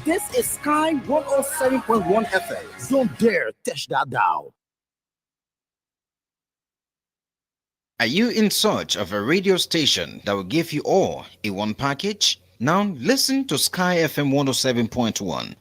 This is Sky 107.1 FM. Don't dare touch that dial. Are you in search of a radio station that will give you all in one package? Now listen to Sky FM 107.1.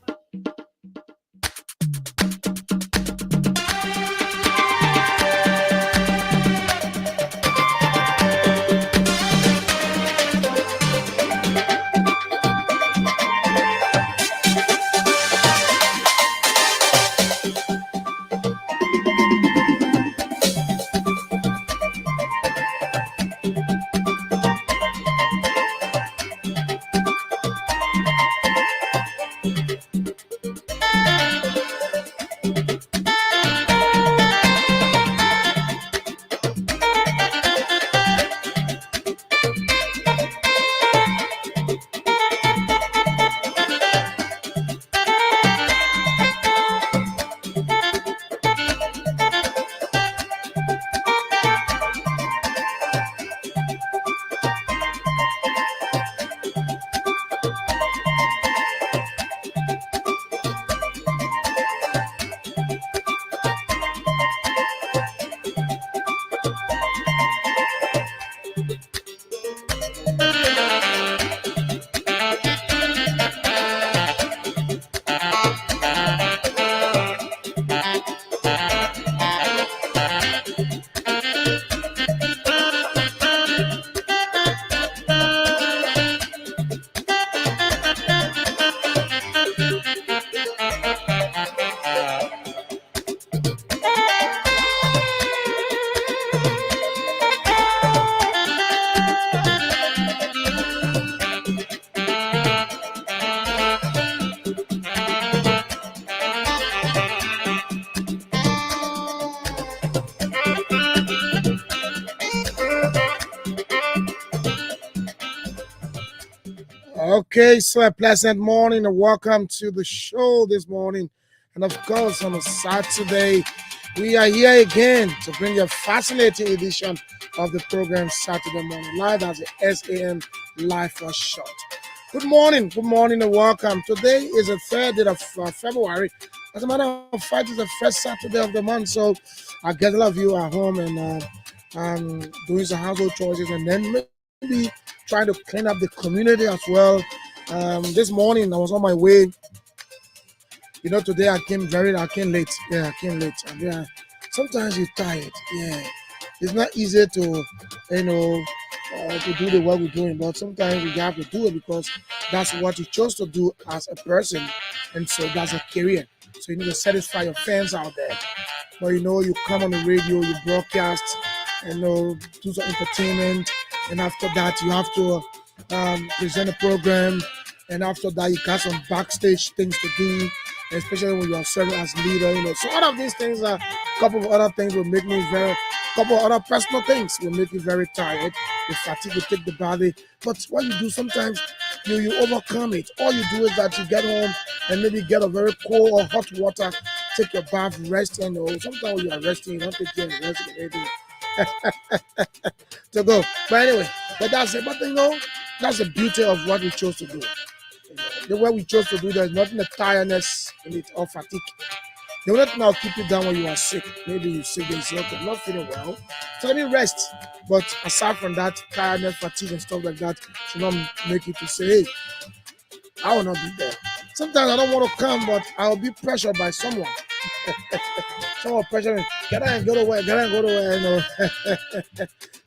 Okay, so a pleasant morning and welcome to the show this morning. And of course, on a Saturday, we are here again to bring you a fascinating edition of the program Saturday morning, live as the SAM Live for Short. Good morning, and welcome. Today is the 3rd day of February. As a matter of fact, it's the first Saturday of the month, so I get a lot of you at home and doing some household choices and then maybe trying to clean up the community as well. This morning I was on my way. Today I came late. Yeah, I came late. And yeah, sometimes you're tired. Yeah, it's not easy to to do the work we're doing, but sometimes you have to do it because that's what you chose to do as a person, and so that's a career. So you need to satisfy your fans out there. But you come on the radio, you broadcast, do some entertainment. And after that, you have to present a program. And after that, you got some backstage things to do, especially when you are serving as leader. So all of these things a couple of other things will make me couple of other personal things will make you very tired. The fatigue will take the body. But what you do sometimes, you overcome it. All you do is that you get home and maybe get a very cold or hot water, take your bath, rest, and sometimes when you are resting, you don't take your rest and everything. To go. But anyway, that's it. But that's the beauty of what we chose to do. The way we chose to do, there's nothing of tiredness in it or fatigue. They will not now keep you down when you are sick. Maybe you're sick and say, okay, I'm not feeling well, so let me rest. But aside from that, tiredness, fatigue, and stuff like that should not make you to say, hey, I will not be there. Sometimes I don't want to come, but I'll be pressured by someone. Someone pressure me, get out and go to work,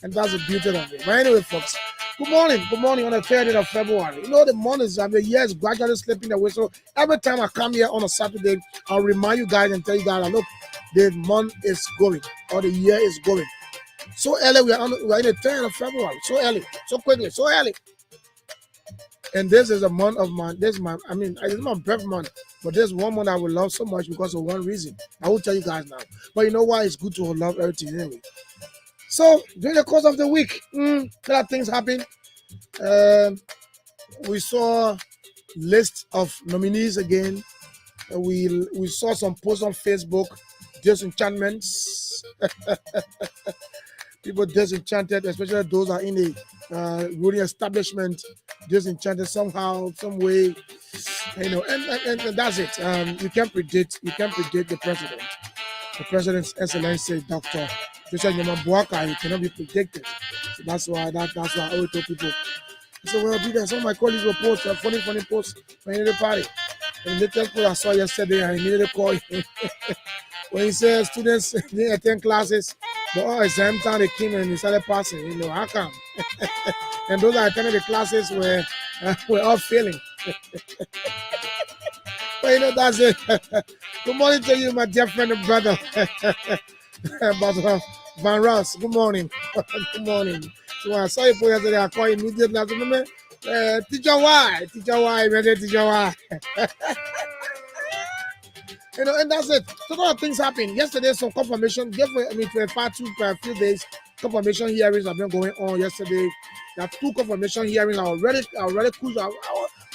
and that's the beauty of it. But anyway, folks, good morning on the 3rd of February. The month is, the year is gradually slipping away. So every time I come here on a Saturday, I'll remind you guys and tell you guys, look, the month is going, or the year is going. So early, we're in the 3rd of February. So early, so quickly, so early. And this is a month of it's my birth month, but there's one month I will love so much because of one reason. I will tell you guys now. But you know why? It's good to love everything anyway. So during the course of the week, a lot of things happen. We saw list of nominees again. We saw some posts on Facebook, disenchantments. People disenchanted, especially those that are in the ruling establishment, disenchanted somehow, some way, and that's it. You can't predict the president. The president's excellency, Dr. Joshua Nyama he cannot be predicted. So that's why I always tell people. So well, be there. Some of my colleagues will post funny posts when the party. And the latest post I saw yesterday, I immediately called him. When he said students didn't attend classes, but all exam time they came and they started passing. How come? And those that attended the classes were all failing. But that's it. Good morning to you, my dear friend and brother. But Van Ross, good morning. Good morning. So when I saw you yesterday, I called immediately. I said, teacher why? Teacher why? And that's it. So a lot of things happened. Yesterday, some confirmation. For a few days, confirmation hearings have been going on yesterday. There are 2 confirmation hearings. I already cool.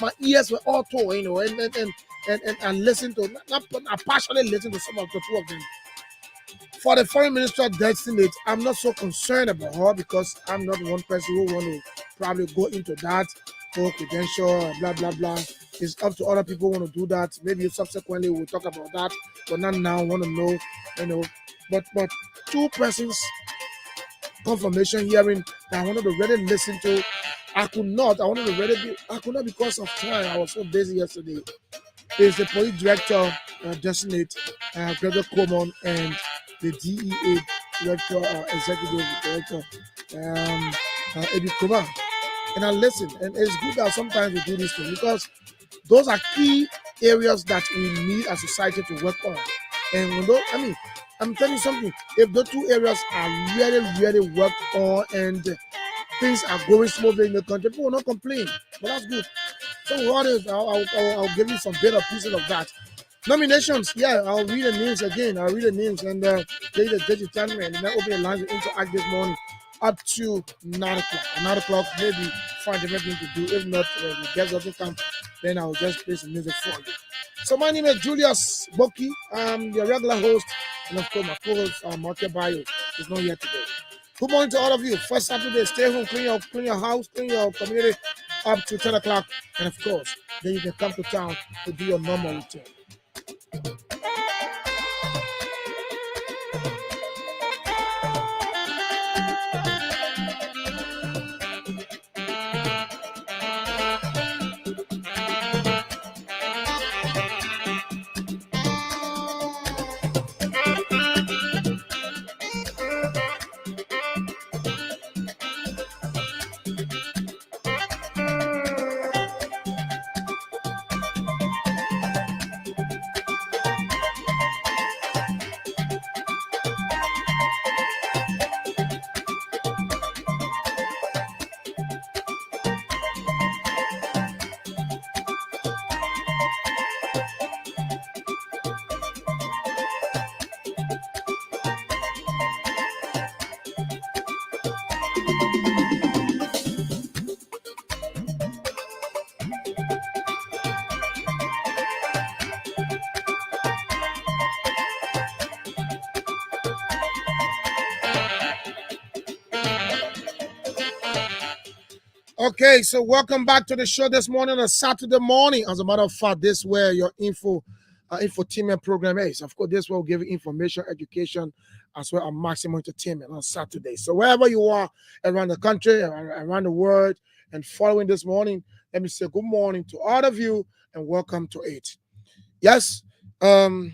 My ears were all tore, and listen to, I partially listen to some of the 2 of them. For the foreign minister designate, I'm not so concerned about her because I'm not one person who want to probably go into that whole credential, blah, blah, blah. It's up to other people who want to do that. Maybe subsequently we'll talk about that, but not now. I want to know, But 2 persons confirmation hearing that I wanted to really listen to. I could not because of time. I was so busy yesterday. It's the police director, designate, Gregor Coleman, and the DEA director, executive director, Eddie Kumar. And I listen, and it's good that sometimes we do this thing because those are key areas that we need as a society to work on. And I'm telling you something. If those 2 areas are really, really worked on and things are going smoothly in the country, people will not complain. But that's good. So what is? I'll give you some better pieces of that. Nominations, yeah, I'll read the names again. I'll read the names and tell you the date time and then open the lines to interact this morning up to 9 o'clock. At 9 o'clock, maybe find everything to do. If not, the guest doesn't come, then I'll just play some music for you. So my name is Julius Boki. I'm your regular host, and of course my co-host, Mark Bayo, is not here today. Good morning to all of you. First Saturday, stay home, clean your house, clean your community up to 10 o'clock. And of course, then you can come to town to do your normal routine. Okay, so welcome back to the show this morning, a Saturday morning. As a matter of fact, this is where your infotainment program is. Of course, this will give you information, education, as well as maximum entertainment on Saturday. So wherever you are around the country, around the world, and following this morning, let me say good morning to all of you and welcome to it. Yes, the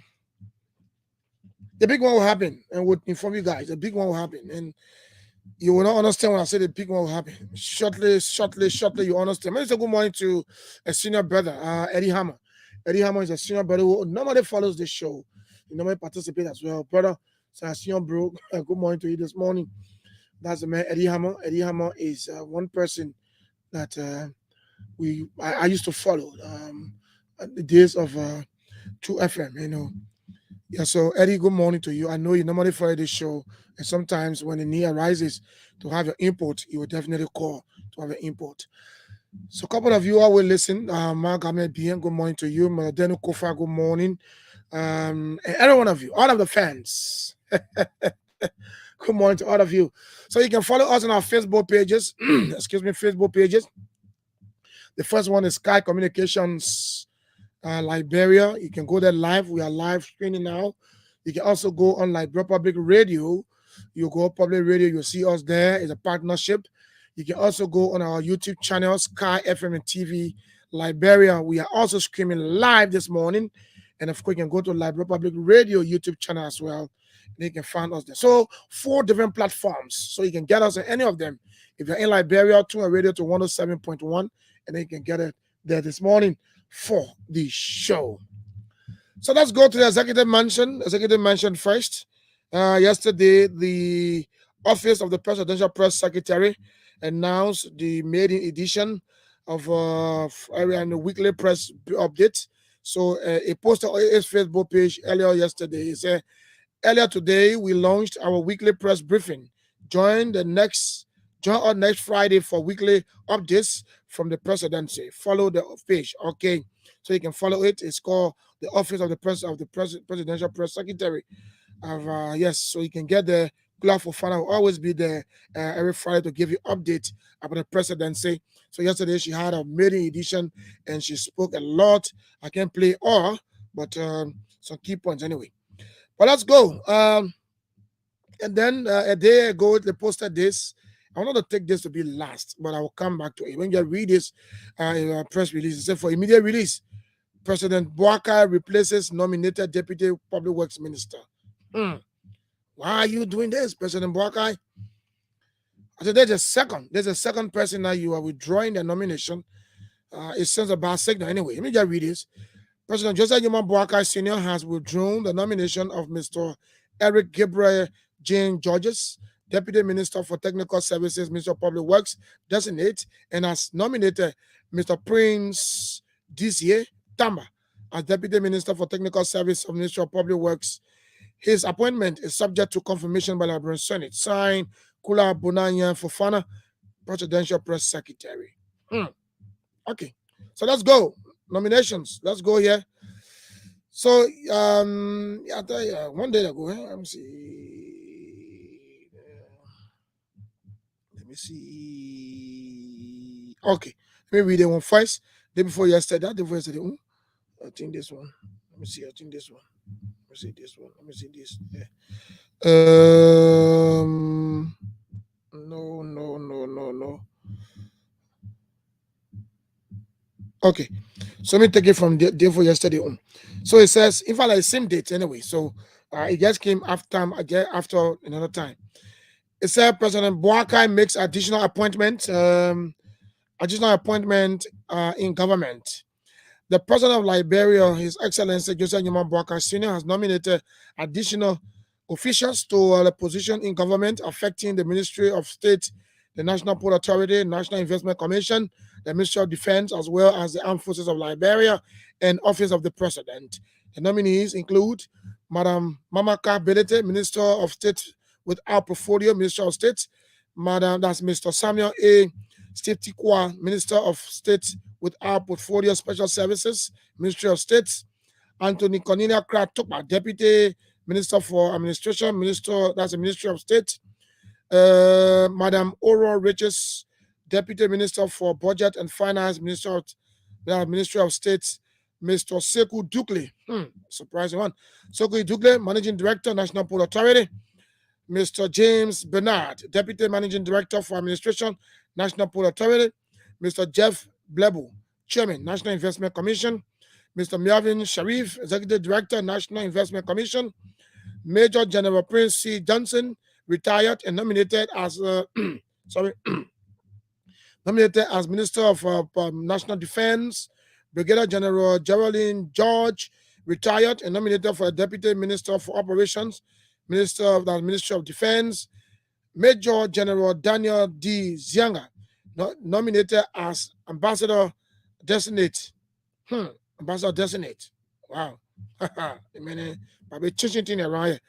big one will happen, and would inform you guys. The big one will happen, and you will not understand when I say the big one will happen. Shortly, you understand. Let me say good morning to a senior brother, Eddie Hammer. Eddie Hammer is a senior brother who normally follows the show. He normally participates as well. Brother, so a senior bro, good morning to you this morning. That's the man, Eddie Hammer. Eddie Hammer is one person that I used to follow at the days of 2FM, you know. Yeah, so Eddie, good morning to you. I know you normally follow this show, and sometimes when the need arises to have your input, you will definitely call to have your input. So a couple of you all will listen. Mark Ahmed Bien, good morning to you. Denu Kofa, good morning. And every one of you, all of the fans. Good Good morning to all of you. So you can follow us on our Facebook pages. Excuse me, Facebook pages. The first one is Sky Communications Liberia. You can go there live. We are live streaming now. You can also go on Liberia Public Radio. You go public radio, you'll see us there. It's a partnership. You can also go on our YouTube channel, Sky FM and TV Liberia. We are also streaming live this morning. And of course, you can go to Liberia Public Radio YouTube channel as well. And you can find us there. So 4 different platforms. So you can get us on any of them. If you're in Liberia, tune a radio to 107.1, and then you can get it there this morning for the show. So let's go to the Executive Mansion. Executive Mansion first. Yesterday, the Office of the Presidential Press Secretary announced the maiden edition of the weekly press update. So it posted on its Facebook page earlier yesterday. It said, earlier today, we launched our weekly press briefing. Join us next Friday for weekly updates from the presidency. Follow the page, okay? So you can follow it. It's called the Office of the Presidential Press Secretary. Yes, so you can get there. Glad for Fana will always be there every Friday to give you update about the presidency. So yesterday she had a maiden edition and she spoke a lot. I can't play all, but some key points anyway. But let's go. And then a day ago they posted this. I wanted to take this to be last, but I will come back to it. When you read this press release, it said for immediate release, President Boakai replaces nominated Deputy Public Works Minister. Why are you doing this, President Boakai? I said, there's a second person that you are withdrawing the nomination. It sends a bad signal anyway. Let me just read this. President Joseph Newman Boakai Sr. has withdrawn the nomination of Mr. Eric Gabriel Jane Georges, Deputy Minister for Technical Services, Minister of Public Works, designate, and has nominated Mr. Prince Dizier Tamba as Deputy Minister for Technical Service of Ministry of Public Works. His appointment is subject to confirmation by the Liberian Senate. Signed, Kula Bonanya Fofana, Presidential Press Secretary. Okay, so let's go. Nominations. Let's go here. So, one day ago, let me see. Okay, let me read it one first. Day before yesterday, I think this one. Let me see. I think this one. Let me see this one. Let me see this. Yeah. No. Okay, so let me take it from the day for yesterday on. So it says, in fact, like the same date anyway. So it just came after another time. It said President Boakai makes additional appointment in government. The President of Liberia, His Excellency Joseph Newman Boakai Sr., has nominated additional officials to the position in government affecting the Ministry of State, the National Port Authority, National Investment Commission, the Ministry of Defense, as well as the Armed Forces of Liberia and Office of the President. The nominees include Madam Mamaka Belete, Minister of State with our portfolio, Minister of State. That's Mr. Samuel A. Steve Tikwa, Minister of State with our portfolio, Special Services, Ministry of State. Anthony Cornelia Kratopa, Deputy Minister for Administration, that's the Ministry of State. Madam Oro Riches, Deputy Minister for Budget and Finance, Ministry of State. Mr. Sekou Dukle, surprising one. Sekou Dukle, Managing Director, National Port Authority. Mr. James Bernard, Deputy Managing Director for Administration, National Port Authority. Mr. Jeff Blebu, Chairman, National Investment Commission. Mr. Melvin Sharif, Executive Director, National Investment Commission. Major General Prince C. Johnson, retired and nominated as nominated as Minister of National Defense. Brigadier General Geraldine George, retired and nominated for Deputy Minister for Operations, Minister of the Ministry of Defense. Major General Daniel D. Zianga, nominated as Ambassador Designate. Ambassador Designate. Wow. Probably changing thing around here.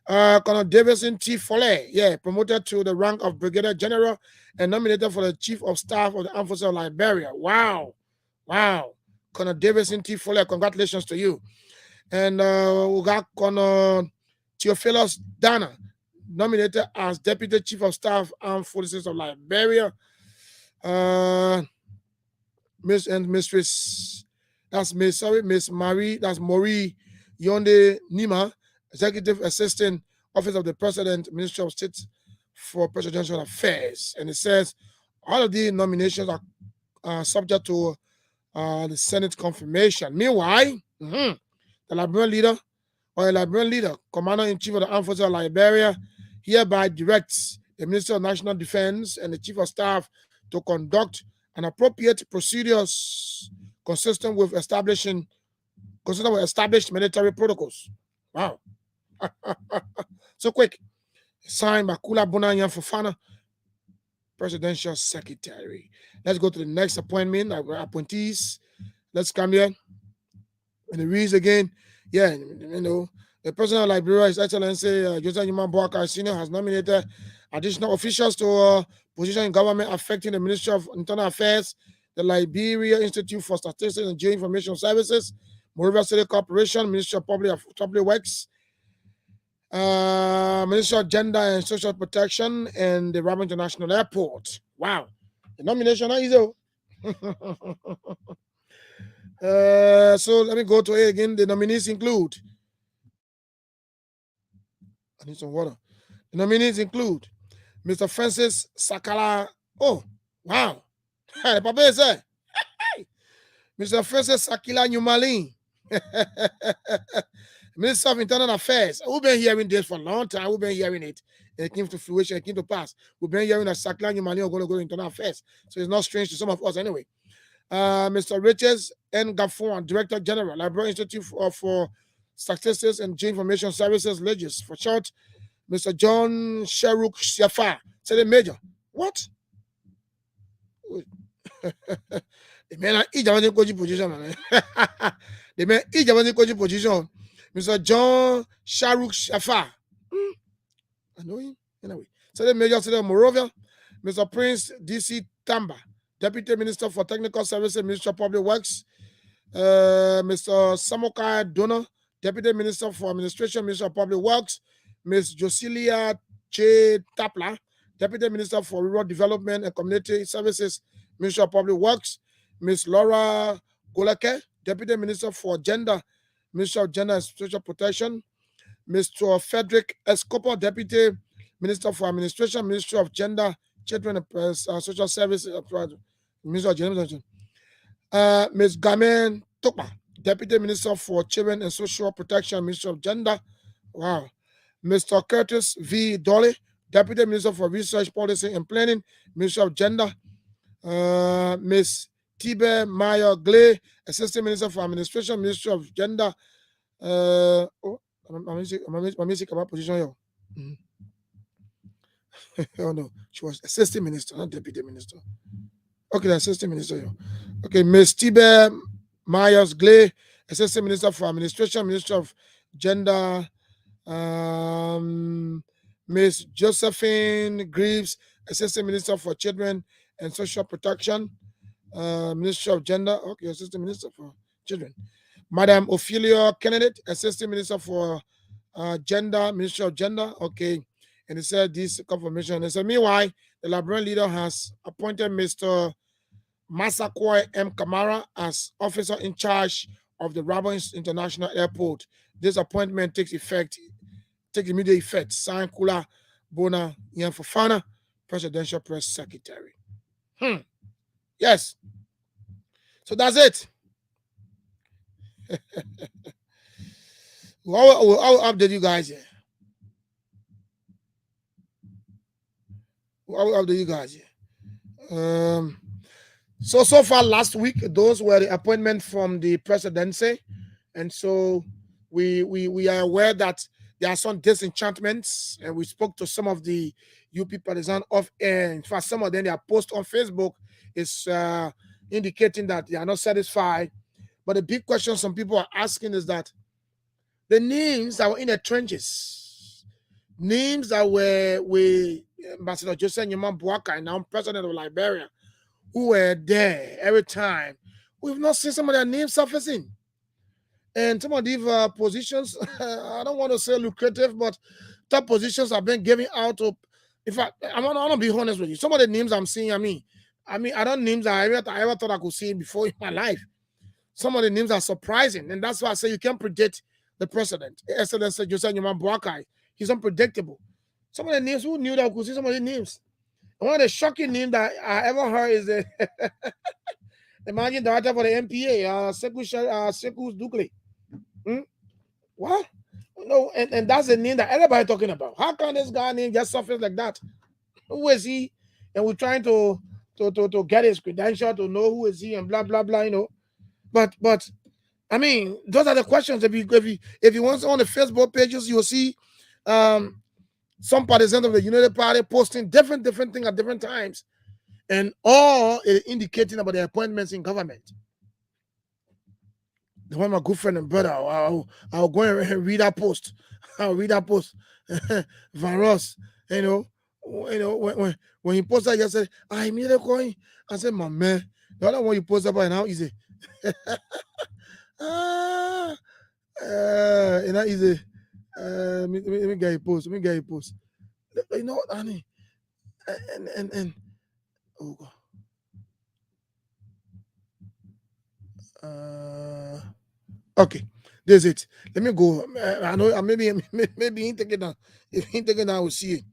Colonel Davison T. Foley, promoted to the rank of Brigadier General and nominated for the Chief of Staff of the Armed Forces of Liberia. Wow. Colonel Davison T. Foley, congratulations to you. And we got Colonel Theophilus Dana, nominated as Deputy Chief of Staff, Armed Forces of Liberia. Miss and Mistress, that's Miss Marie, that's Marie Yonde Nima, Executive Assistant, Office of the President, Ministry of State for Presidential Affairs. And it says all of these nominations are subject to the Senate confirmation. Meanwhile, the Liberian leader, Commander-in-Chief of the Armed Forces of Liberia, hereby directs the Minister of National Defense and the Chief of Staff to conduct an appropriate procedures consistent with established military protocols. Wow. So quick. Signed by Kula Bonanyan Fofana, Presidential Secretary. Let's go to the next appointees. Let's come here. And it reads again. Yeah, the President of Liberia, His Excellency Joseph Nyeman Boakai Sr. has nominated additional officials to position in government affecting the Ministry of Internal Affairs, the Liberia Institute for Statistics and Geoinformation Services, Monrovia City Corporation, Ministry of Public Works, Ministry of Gender and Social Protection, and the Rabat International Airport. Wow. The nomination is easy. So let me go to it again. The nominees include. I need some water. The nominees include Mr. Francis Sakala. Oh, wow. The papa is there. Mr. Francis Sakila Nyumalin. Minister of Internal Affairs. We've been hearing this for a long time. We've been hearing it. It came to fruition. It came to pass. We've been hearing that Sakila Nyumalin are going to go to Internal Affairs. So it's not strange to some of us anyway. Mr. Richards N. Gaffon, Director General, Liberia Institute for Statistics and Geoinformation Services, Legis, for short. Mr. John Sheruk Shafa, say the major. What? The man each of the coaching position, man. The man each of the coaching position. Mr. John Sharuk Shafa. I know him. Anyway. So the major city of Monrovia. Mr. Prince D.C. Tamba, Deputy Minister for Technical Services, Ministry of Public Works. Mr. Samokai Dona, Deputy Minister for Administration, Ministry of Public Works. Ms. Josilia J. Tapla, Deputy Minister for Rural Development and Community Services, Ministry of Public Works. Ms. Laura Goleke, Deputy Minister for Gender, Ministry of Gender and Social Protection. Mr. Frederick Escobar, Deputy Minister for Administration, Ministry of Gender, Children and Social Services, Ministry of Gender. Ms. Gamen Tokpa, Deputy Minister for Children and Social Protection, Ministry of Gender. Wow. Mr. Curtis V. Dolly, Deputy Minister for Research, Policy and Planning, Ministry of Gender. Ms. Tibe Maya Glay, Assistant Minister for Administration, Ministry of Gender. I'm missing about position here. Oh no, she was Assistant Minister, not Deputy Minister. Okay, the Assistant Minister here. Okay, Ms. Tibe Myers Glay, Assistant Minister for Administration, Ministry of Gender. Ms. Josephine Greaves, Assistant Minister for Children and Social Protection, Ministry of Gender. Okay, Assistant Minister for Children. Madam Ophelia Kennedy, Assistant Minister for Gender, Ministry of Gender. Okay, and it said this confirmation. And so meanwhile, the Liberian leader has appointed Mr. Masakoi M. Kamara as officer in charge of the Rabat International Airport. This appointment takes immediate effect. Signed Kula Bona Yan Fofana, Presidential Press Secretary. Yes. So that's it. I'll update you guys here. I'll update you guys here. So far last week, those were the appointments from the presidency. And so we are aware that there are some disenchantments, and we spoke to some of the UP partisans off air. In fact, some of them, their post on Facebook is indicating that they are not satisfied. But the big question some people are asking is that the names that were in the trenches, names that were with Ambassador Joseph Nyeman Boakai, now president of Liberia, who were there every time, we've not seen some of their names surfacing. And some of these positions, I don't want to say lucrative, but top positions have been given out to. In fact, I'm gonna be honest with you. Some of the names I'm seeing, I don't names I ever thought I could see before in my life. Some of the names are surprising, and that's why I say you can't predict the president. Excellency Josiah Nyeman Boakai, he's unpredictable. Some of the names, who knew that we could see some of the names? And one of the shocking names that I ever heard is the Managing Director for the NPA, Sekou Dukle. What? No, and that's the name that everybody talking about. How can this guy name just surface like that? Who is he? And we're trying to get his credential to know who is he and blah blah blah, you know. But I mean, those are the questions. If you want on the Facebook pages, you'll see some partisans of the United Party posting different things at different times, and all indicating about the appointments in government. The one my good friend and brother, I'll go and read that post. I'll read that post. Van Ross, you know, when he posted yesterday, I immediately call him. I said, my man, the other one you posted about now easy. You know, easy. Let me get a post. You know what, honey? And oh God. Okay, there's it. Let me go. I know maybe he take it down. If he take it down, we'll see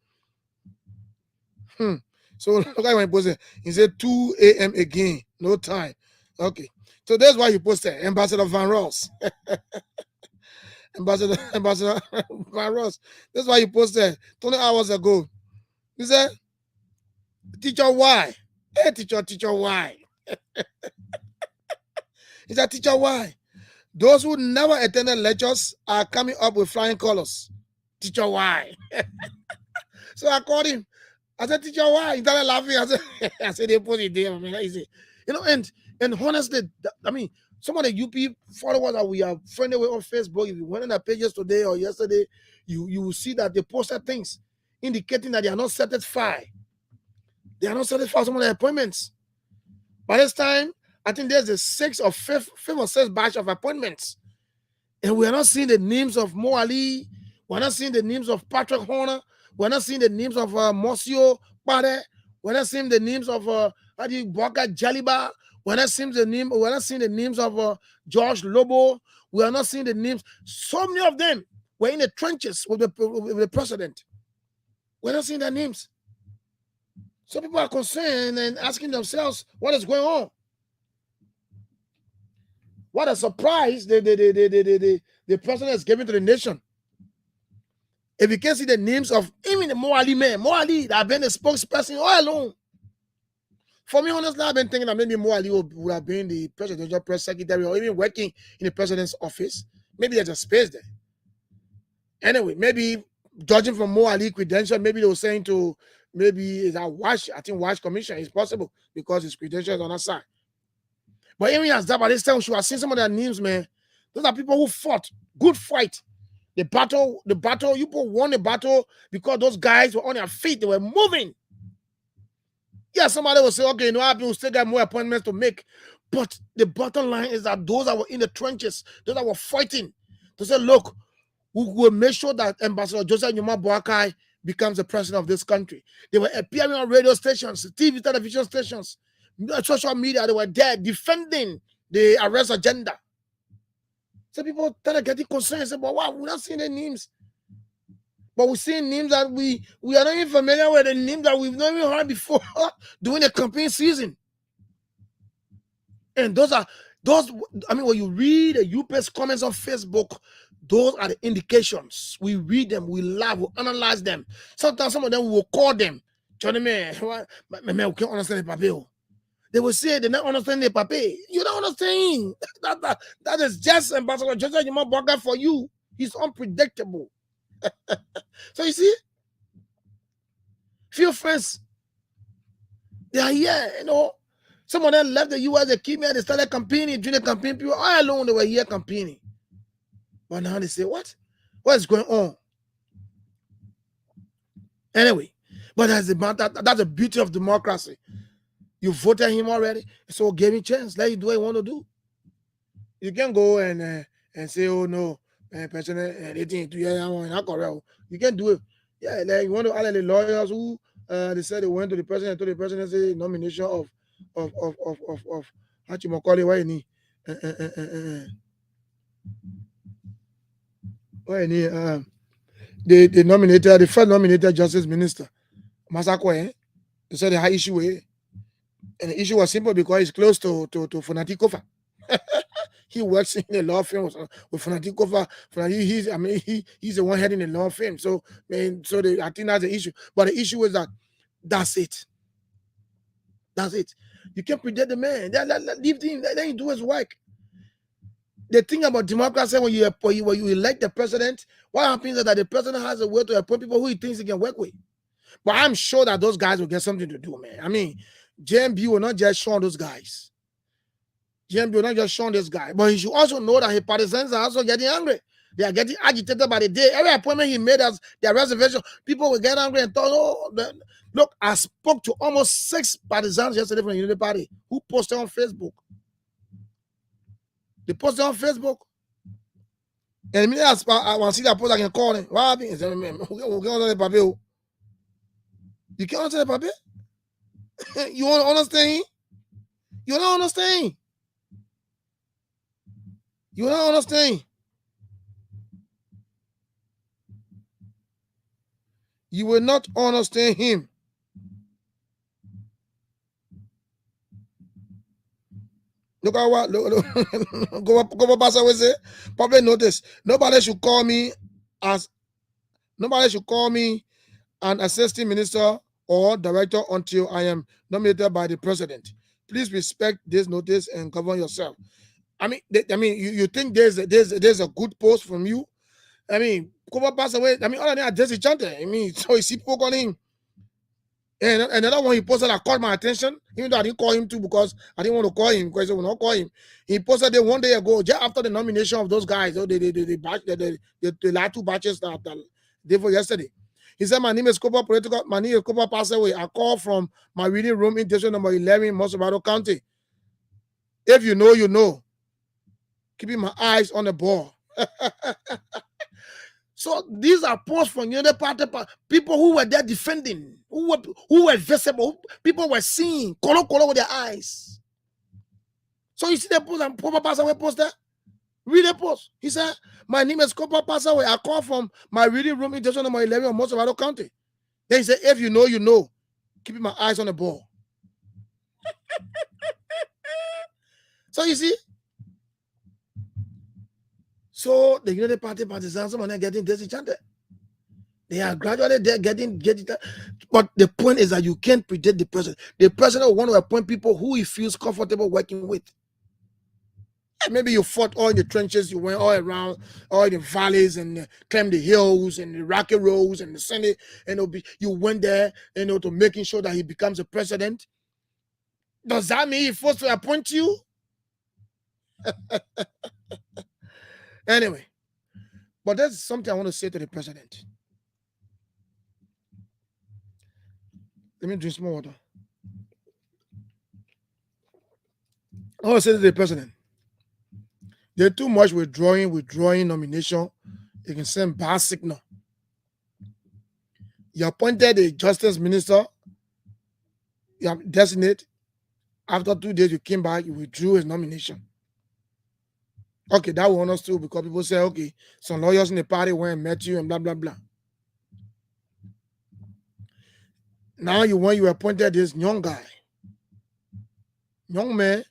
it. So look at when he posted. He said 2 a.m. again, no time. Okay, so that's why he posted. Ambassador Van Ross. Ambassador Van Ross. That's why he posted 20 hours ago. He said, "Teacher, why? Hey, teacher, why?" He said, "Teacher, why? Those who never attended lectures are coming up with flying colors. Teacher, why?" So I called him. I said, "Teacher, why?" He started laughing. I said, they put it there. I mean, easy. You know, and honestly, I mean, some of the UP followers that we are friendly with on Facebook, if you went on their pages today or yesterday, you will see that they posted things indicating that they are not satisfied. They are not satisfied with some of the appointments. By this time, I think there's the fifth or sixth batch of appointments. And we are not seeing the names of Mo Ali. We're not seeing the names of Patrick Horner. We're not seeing the names of Monsieur Pade. We're not seeing the names of Boka Jaliba. We're not seeing the names of George Lobo. We are not seeing the names. So many of them were in the trenches with the president. We're not seeing their names. So people are concerned and asking themselves, what is going on? What a surprise the president is giving to the nation. If you can see the names of even the Mo Ali man, Mo Ali that have been the spokesperson all along. For me, honestly, I've been thinking that maybe Mo Ali would have been the presidential press secretary or even working in the president's office. Maybe there's a space there. Anyway, maybe judging from Mo Ali credential, maybe they were saying to maybe it's a WASH, I think WASH commission is possible because his credentials on that side. But even as that, by this time, we have seen some of their names, man. Those are people who fought, good fight. The battle, you people won the battle because those guys were on their feet, they were moving. Yeah, somebody will say, okay, you know, I will still got more appointments to make. But the bottom line is that those that were in the trenches, those that were fighting, they said, look, we will make sure that Ambassador Josiah Nyeman Boakai becomes the president of this country. They were appearing on radio stations, TV, television stations, social media. They were there defending the arrest agenda. So people started getting concerned and said, but wow, we're not seeing the names. But we're seeing names that we are not even familiar with, the names that we've not even heard before during the campaign season. And those, I mean, when you read the UPS comments on Facebook, those are the indications. We read them, we laugh, we analyze them. Sometimes some of them we will call them. Johnny, man, we can't understand the papel. They will say they don't understand the papel. You don't understand. That is just Ambassador Josiah Nyeman Boakai for you. He's unpredictable. So you see, few friends, they are here, you know. Some of them left the US, they came here, they started campaigning, during the campaign period, all alone they were here campaigning. But now they say, what is going on? Anyway, but that's the beauty of democracy. You voted him already, so give him a chance. Let him do what he want to do. You can go and say, oh no, president, they think you can do it. Yeah, like you want to all the lawyers who they said they went to the president, say nomination of how you call it, why any they nominated the first nominated justice minister, Masako, they said they had issue with it. And the issue was simple because he's close to Funati Kofa. He works in a law firm with Funati Kofa. He's the one heading the law firm. So, I think that's the issue. But the issue is that's it. That's it. You can't predict the man. Leave him. Let him do his work. The thing about democracy, when you elect the president, what happens is that the president has a way to appoint people who he thinks he can work with. But I'm sure that those guys will get something to do, man. I mean, JMB will not just show those guys. JMB will not just show this guy. But he should also know that his partisans are also getting angry. They are getting agitated by the day. Every appointment he made as their reservation, people will get angry and thought, look, I spoke to almost 6 partisans yesterday from the Unity Party who posted on Facebook. They posted on Facebook. And immediately I want to see that post, I can call them. What happened? You can't answer the paper? You want to understand? You don't understand. You don't understand. You will not understand him. Look at what go up pass away say. Probably notice. Nobody should call me an assistant minister or director until I am nominated by the president. Please respect this notice and govern yourself. I mean, you think there's a good post from you? I mean, Koba pass away. I mean, all of them are Jesse Chante. I mean, so he see people calling him. And another one he posted that caught my attention, even though I didn't call him too because I didn't want to call him because I will not call him. He posted it one day ago, just after the nomination of those guys, the last 2 batches that day for yesterday. He said, my name is Kopa passed away. I call from my reading room in district number 11 in Mosabado County. If you know, you know. Keeping my eyes on the ball. So these are posts from the other party, people who were there defending, who were visible, people were seeing, color with their eyes. So you see the post and Kopa passed away post there? Read the post. He said, my name is Kopa passed away. I call from my reading room in district number 11 in Mosabado County. Then he said, if you know, you know. Keeping my eyes on the ball. So you see? So the United Party partisans are getting disenchanted. They are gradually getting. But the point is that you can't predict the president. The president will want to appoint people who he feels comfortable working with. Maybe you fought all in the trenches, you went all around, all in the valleys and climbed the hills and the rocky roads and the Senate, and you went there, to making sure that he becomes a president. Does that mean he's forced to appoint you? Anyway, but there's something I want to say to the president. Let me drink some more water. I want to say to the president, there's too much withdrawing nomination. You can send bad signal. You appointed a justice minister. You have designated. After 2 days, you came back, you withdrew his nomination. Okay, that will us too, because people say, okay, some lawyers in the party went and met you and blah, blah, blah. Now you appointed this young guy. Young man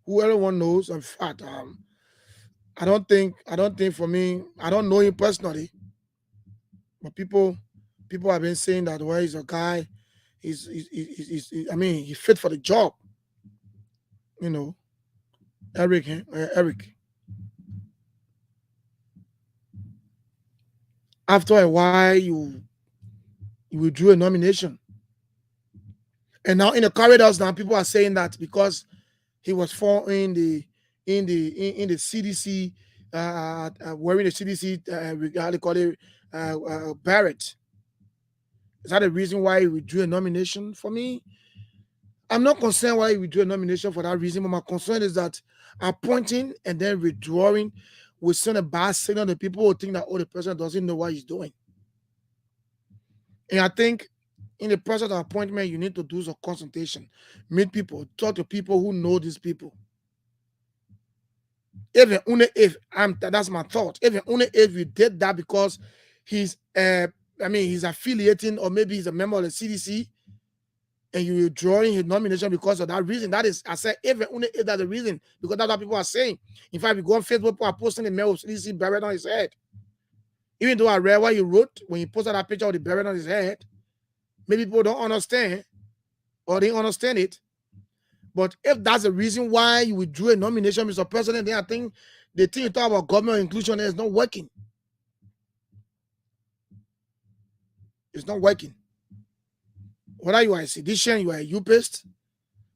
who everyone knows. In fact, I don't think for me, I don't know him personally, but people have been saying that he's a guy, he's fit for the job. Eric. After a while, you withdrew a nomination, and now in the corridors, now people are saying that because he was in the CDC, wearing the CDC, how they call it, Barrett. Is that the reason why he withdrew a nomination? For me, I'm not concerned why he withdrew a nomination for that reason, but my concern is that appointing and then withdrawing will send a bad signal to people who think that, oh, the president doesn't know what he's doing. And I think in the process of appointment, you need to do some consultation, meet people, talk to people who know these people. Even only if that's my thought. Even only if you did that because he's he's affiliating, or maybe he's a member of the CDC, and you withdrawing his nomination because of that reason. That is, I said, even only if that's the reason, because that's what people are saying. In fact, if you go on Facebook, people are posting the mail of CDC buried on his head. Even though I read what he wrote when he posted that picture of the buried on his head, maybe people don't understand, or they understand it. But if that's the reason why you withdrew a nomination, Mr. President, then I think the thing you talk about government inclusion is not working. It's not working. Whether you are a sedition, you are a UPist,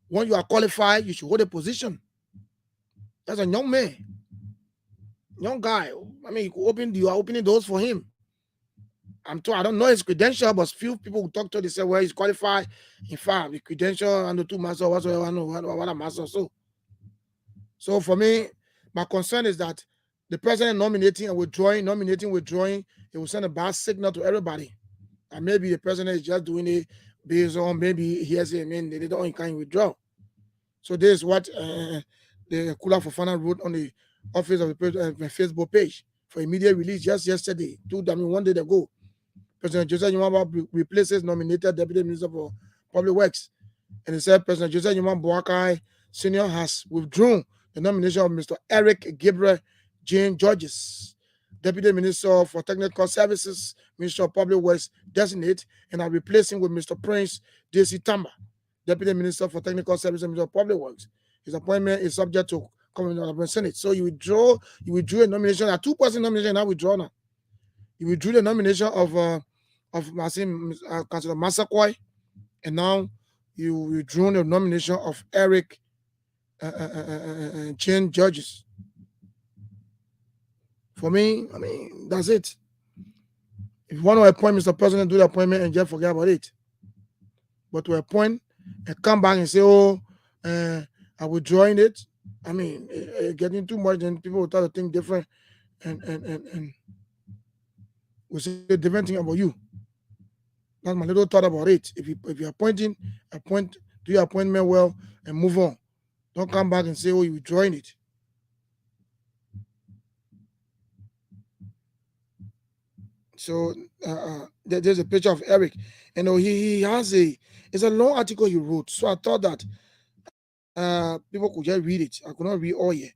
when you are qualified, you should hold a position. That's a young man, young guy. I mean, you are opening doors for him. I don't know his credential, but few people who talk to, they say, well, he's qualified. In fact, the credential and the 2 masters, whatsoever, I know what a master. So for me, my concern is that the president nominating and withdrawing, it will send a bad signal to everybody. And maybe the president is just doing it based on, maybe he has a man, they don't kind of withdraw. So this is what the Kula Fofana wrote on the office of the Facebook page for immediate release just yesterday, 1 day ago. President Joseph Nyuma replaces nominated Deputy Minister for Public Works. And he said President Joseph Nyuma Boakai Sr. has withdrawn the nomination of Mr. Eric Gabriel Jane Georges, Deputy Minister for Technical Services, Minister of Public Works designate, and are replacing with Mr. Prince J.C. Tamba, Deputy Minister for Technical Services and Minister of Public Works. His appointment is subject to comment of the Senate. So you withdrew a nomination, a 2-person nomination, now withdraw now. You withdrew the nomination of Councilor Massaquoi, and now you withdrew the nomination of Eric Jane Georges. For me, I mean, that's it. If you want to appoint Mr. President, do the appointment and just forget about it. But to appoint and come back and say, oh, I'm withdrawing it, I mean, getting too much, then people will start to think different and will say a different thing about you. That's my little thought about it. If you're appointing, do your appointment well and move on. Don't come back and say, oh, you're withdrawing it. So there's a picture of Eric, and he has it's a long article he wrote. So I thought that people could just read it. I could not read all here,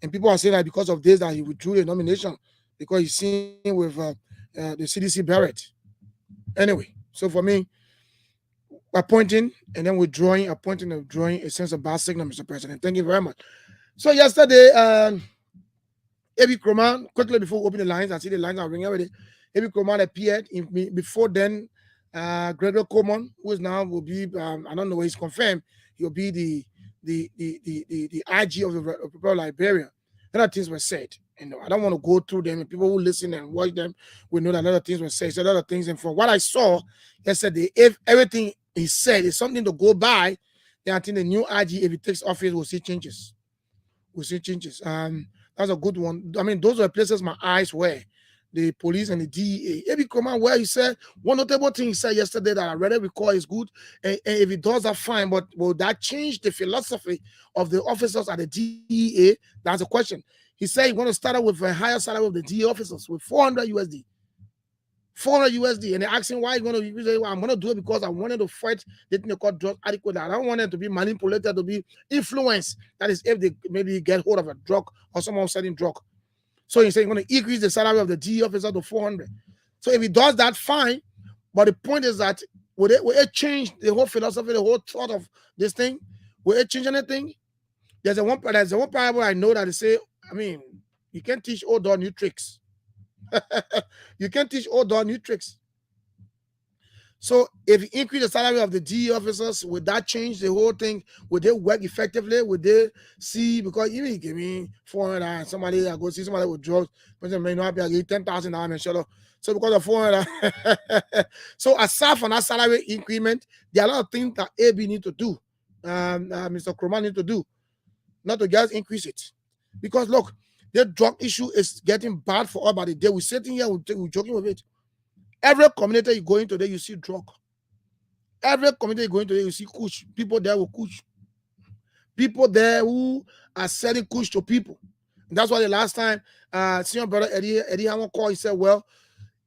and people are saying that because of this that he withdrew the nomination because he's seen with the CDC Barrett. Anyway, so for me, appointing and then withdrawing, appointing and withdrawing, it sends a bad signal, Mr. President. Thank you very much. So yesterday, Abbey Kroman, quickly before we open the lines, I see the lines are ringing already. Abbey Kroman appeared. Before then, Gregory Coleman, who is now will be, I don't know where he's confirmed, he'll be the IG of the Republic of Liberia. A lot of things were said. And I don't want to go through them. And people who listen and watch them will know that a lot of things were said. So a lot of things. And from what I saw yesterday, if everything he said is something to go by, then I think the new IG, if it takes office, we'll see changes. We'll see changes. That's a good one. I mean, those were places my eyes were. The police and the DEA. Abbey Kroman, where he said, one notable thing he said yesterday that I really recall is good. And if it does, that's fine. But will that change the philosophy of the officers at the DEA? That's a question. He said he's going to start out with a higher salary of the DEA officers with 400 USD. 400 USD. And they asked him why he's going to say, well, I'm going to do it because I wanted to fight the thing they call drug adequate. I don't want them to be manipulated, to be influenced. That is, if they maybe get hold of a drug or someone selling drug. So he said he's going to increase the salary of the DEA officer to 400. So if he does that, fine. But the point is that will it change the whole philosophy, the whole thought of this thing? Will it change anything? There's a one parable I know that they say, I mean, you can't teach old dog new tricks. You can't teach old dog new tricks. So if you increase the salary of the DE officers, would that change the whole thing? Would they work effectively? Would they see? Because even you give me 400 and somebody I go see somebody with drugs, person may not be I give 10,000 and shut up. So because of 400, so aside from that salary increment, there are a lot of things that AB need to do, Mr. Kroman need to do, not to just increase it. Because look, The drug issue is getting bad for all by the day. We're sitting here, we're joking with it. Every community you go into today, you see drug. Every community you go into today, you see kush. People there will kush. People there who are selling kush to people. And that's why the last time, senior brother Eddie Hammond called, he said, well,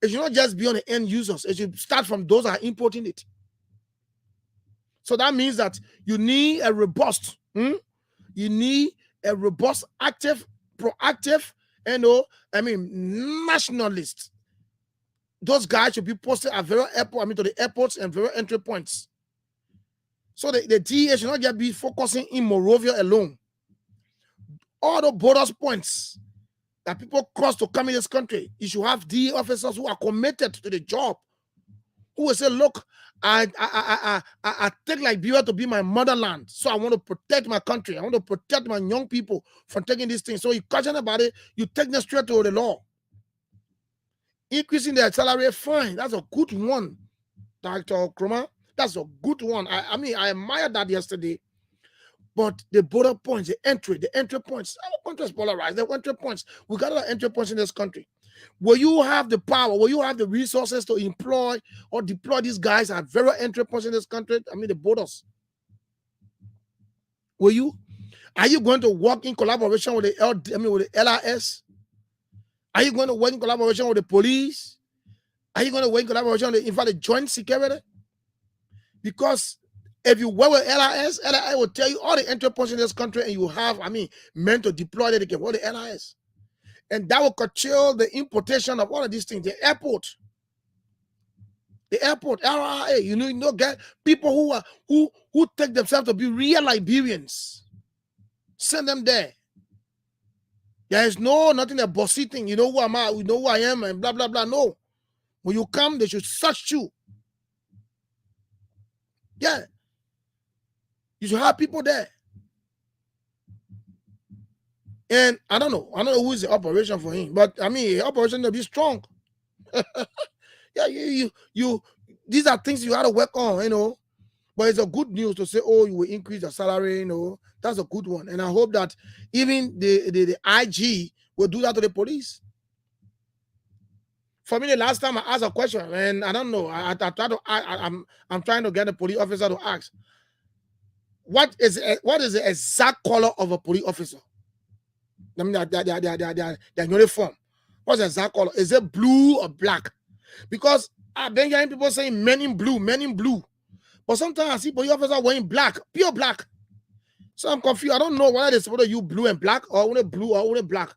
it should not just be on the end users. It should start from those that are importing it. So that means that you need a robust, you need a robust, active, proactive, nationalist. Those guys should be posted at various airports, to the airports and various entry points. So the DEA should not just be focusing in Monrovia alone. All the borders points that people cross to come in this country, you should have DEA officers who are committed to the job, who will say, look, I take Liberia to be my motherland, so I want to protect my country. I want to protect my young people from taking these things. So you question about it, you take them straight to the law. Increasing their salary, fine. That's a good one, Dr. Kroma. That's a good one. I admired that yesterday. But the border points, the entry points, our country is polarized. The entry points, we got a lot of entry points in this country. Will you have the power? Will you have the resources to employ or deploy these guys at various entry points in this country? The borders. Will you? Are you going to work in collaboration with the LRS? Are you going to work in collaboration with the police? Are you going to work in collaboration with the joint security? Because if you work with LRS will tell you all the entry points in this country, and you have, men to deploy that they can work with the LRS. And that will curtail the importation of all of these things. The airport, LRA, get people who take themselves to be real Liberians. Send them there. There is nothing a bossy thing. You know who am I? We know who I am, and blah blah blah. No, when you come, they should search you. Yeah, you should have people there. And I don't know who is the operation for him, but the operation to be strong. Yeah, you these are things you have to work on, But it's a good news to say, oh, you will increase your salary, That's a good one. And I hope that even the IG will do that to the police. For me, the last time I asked a question, and I don't know, I'm trying to get a police officer to ask, what is the exact color of a police officer? Their uniform. What's the exact color? Is it blue or black? Because I've been hearing people saying men in blue. But sometimes I see police officers wearing black, pure black. So I'm confused. I don't know whether they're supposed to use blue and black or only blue or only black.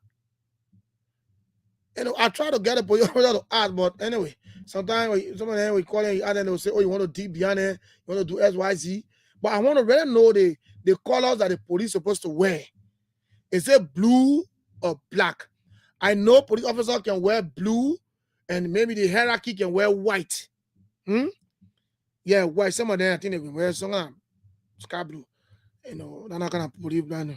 I try to get a police officer to ask, but anyway, sometimes someone we call it and then they'll say, oh, you want to dig beyond it, you want to do XYZ. But I want to really know the colors that the police is supposed to wear. Is it blue or black? I know police officers can wear blue, and maybe the hierarchy can wear white. Yeah, white. Some of them, I think they can wear some sky blue. They're not gonna police blind.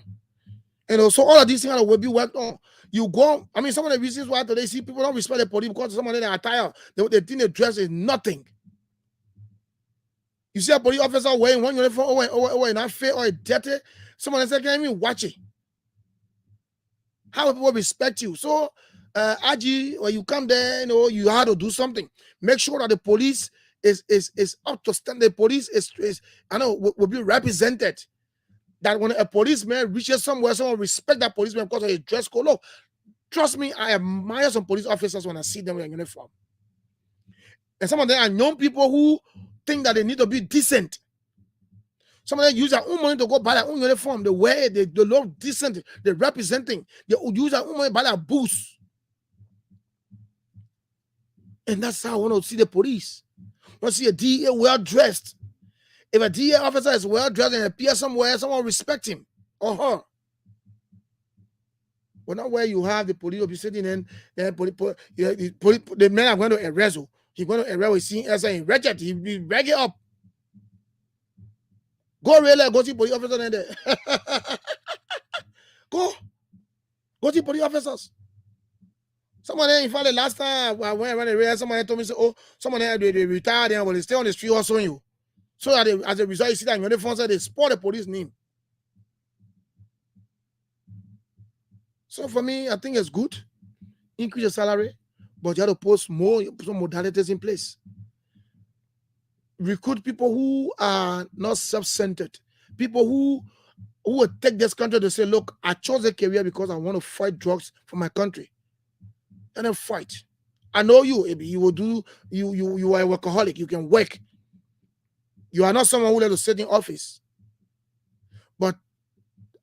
So all of these things will be worked on. You go, some of the reasons why today see people don't respect the police because some of them are tired. They think the dress is nothing. You see a police officer wearing one uniform or not fair or dirty. Someone said, can you watch it? How will people respect you? So, Aji, when you come there, you have to do something. Make sure that the police is up to stand. The police will be represented. That when a policeman reaches somewhere, someone respect that policeman because of his dress code. Look, trust me, I admire some police officers when I see them with a uniform. And some of them are young people who think that they need to be decent. Some of them use their own money to go buy their own uniform. They wear it, they look decent, they're representing. They use their own money to buy their boots. And that's how I want to see the police. I want to see a DEA well-dressed. If a DEA officer is well-dressed and appears somewhere, someone respect him or her. But not where you have the police will be sitting in, the men are going to arrest you. He's going to arrest you, as a wretched, he be rag it up. Go really, go see police officers in there. Go see police officers. Someone there, in fact, the last time I went around the area, someone told me, oh, someone there, they retired there, but they stay on the street also you. So that as a result, you see that in uniform, they spot the police name. So for me, I think it's good. Increase your salary, but you have to put some modalities in place. Recruit people who are not self-centered, people who will take this country to say, look, I chose a career because I want to fight drugs for my country. And then fight. I know you, Abi. You will do, you are a workaholic. You can work. You are not someone who let to sit in office. But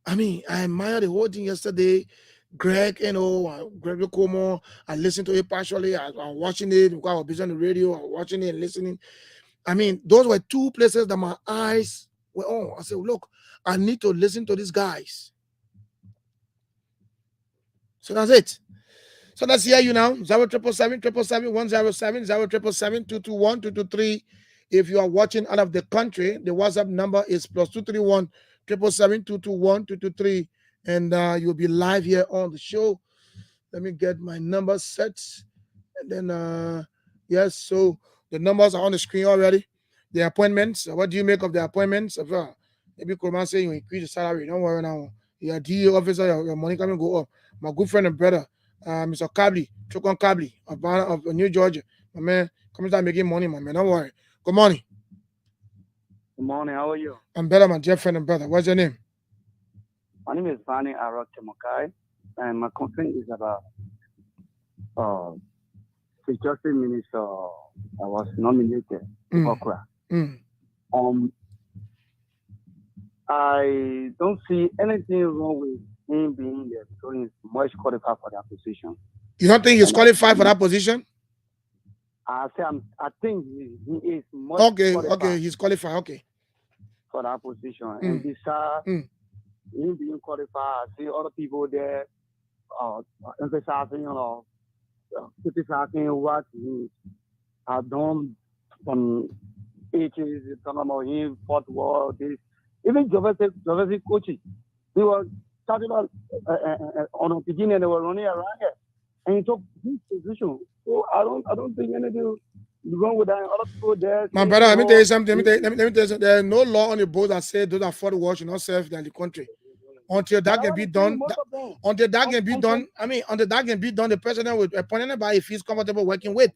I mean, I admire the whole thing yesterday. Greg, Greg Como, I listened to it partially. I'm watching it because I was busy on the radio. I was watching it and listening. I mean, those were two places that my eyes were on. I said, look, I need to listen to these guys. So that's it. So let's hear you now. 0777 107 0777 221 223. If you are watching out of the country, the WhatsApp number is +231 777 221 223. And you'll be live here on the show. Let me get my number set. And then, yes, so the numbers are on the screen already. The appointments, what do you make of the appointments? Maybe Kurman say you increase the salary. Don't worry now. You're a DA officer, your money coming go up. My good friend and brother, Mr. Kabli, Chokon Kabli of New Georgia. My man, come start making money, my man. Don't worry. Good morning. Good morning. How are you? I'm better, my dear friend and brother. What's your name? My name is Vani Arok Temokai, and my complaint is about security minister. I was nominated for Okra. I don't see anything wrong with him being there because he's much qualified for that position. You don't think he's qualified for that position? I think he is much qualified. Okay, he's qualified. Okay. For that position, and besides him being qualified, I see other people there emphasizing, criticizing what he has done from ages, talking about him, fought war, this. Even Jovesi coaches, they were starting on the beginning, they were running around here, and he took his position. So I don't think anything wrong with that. Other people there. My brother, let me tell you something. Let me tell you something. There's no law on the board that says those that fought war should not serve in the country. Until that can be done, until that can be done, the president will appoint anybody if he's comfortable working with.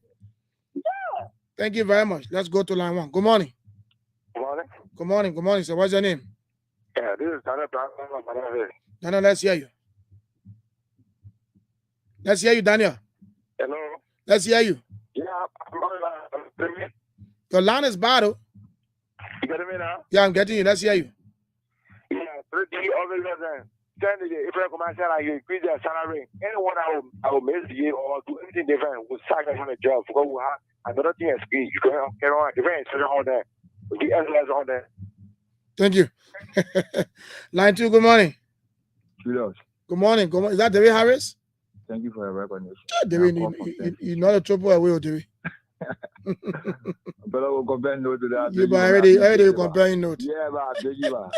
Yeah. Thank you very much. Let's go to line one. Good morning. Good morning. Good morning. Good morning, sir. What's your name? Yeah, this is Daniel Blackman. Daniel, let's hear you. Let's hear you, Daniel. Hello. Let's hear you. Yeah, I'm Your line is bad. You getting me now? Yeah, I'm getting you. Let's hear you. Yeah, 3 officers and if I come and say you increase their salary, anyone I will miss the year or do anything different will sack them on a job because we have another thing is you can get on different all there. We get all there. Thank you. Line 2, good morning. Julius. Good morning. Good morning. Is that David Harris? Thank you for your recognition. David, you're not a trouble away, or David. But I will compare note to that. You already comparing note. Yeah, but you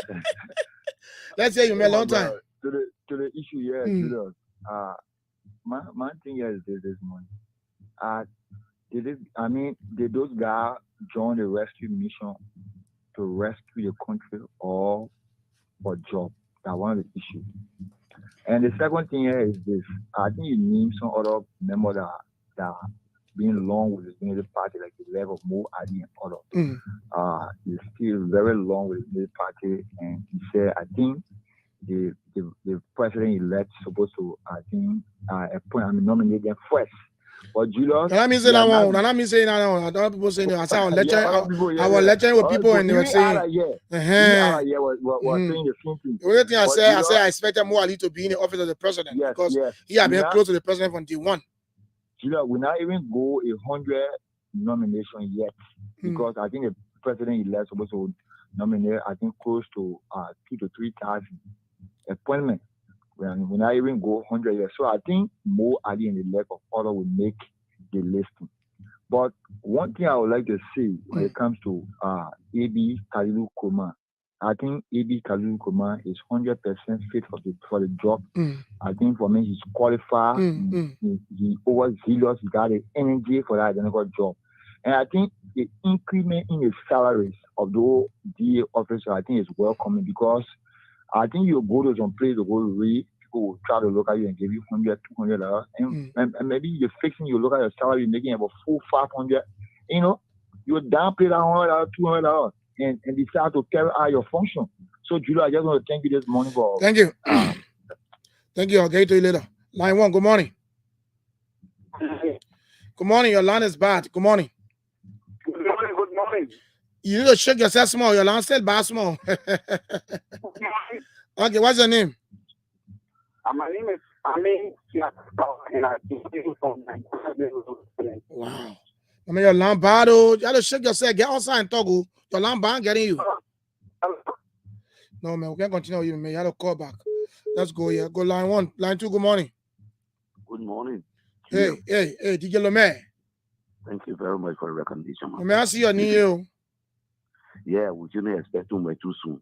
Let's say you made a long time. To the issue here, Julius. My thing here is this morning. Did those guys join the rescue mission to rescue the country or for job? That's one of the issues. And the second thing here is this. I think you name some other members that being long with the Unity Party, like the level of Mo Adi and other. He's still very long with the Unity Party, and he said, I think the president-elect supposed to, nominate them first. But Julius, I mean, say that one. I mean, saying that one. I don't people saying that. I was lecturing with people, and they were saying, was saying the same thing. The only thing I said, I expected Mo Ali to be in the office of the president because he had been close to the president from day one. Julius, we not even go 100 nomination yet because I think the president-elect supposed to nominate, I think, close to 2,000 to 3,000 appointments. We not even go 100 yet. So I think Mo Ali and the left of order will make the listing. But one thing I would like to say when it comes to AB Kalilu Kuma, I think AB Kalilu Kuma is 100% fit for the job. I think for me he's qualified. He overzealous. He got the energy for that identical job. And I think the increment in the salaries of the DA officer, I think is welcoming because I think you go to some place to go read, people will try to look at you and give you $100, $200, and maybe you're fixing. You look at your salary, you're making about $400, $500. You know, you downplay that $100, $200, and decide to carry out your function. So, Julia, I just want to thank you this morning for. Thank you. Thank you. I'll get to you later. Line 1. Good morning. Good morning. Your line is bad. Good morning. Good morning. Good morning. You need to shake yourself small. Your line still bad small. Okay, what's your name? My name is Amin, and I from Wow. I mean, your line bad. You have to shake yourself. Get outside and talk. Your line bad getting you. No, man, we can't continue with you, man. You have to call back. Let's go here. Go line 1. Line 2, good morning. Good morning. Hey, DJ Lomé. Thank you very much for the recognition. May I see your name? Yeah, we shouldn't expect too much too soon.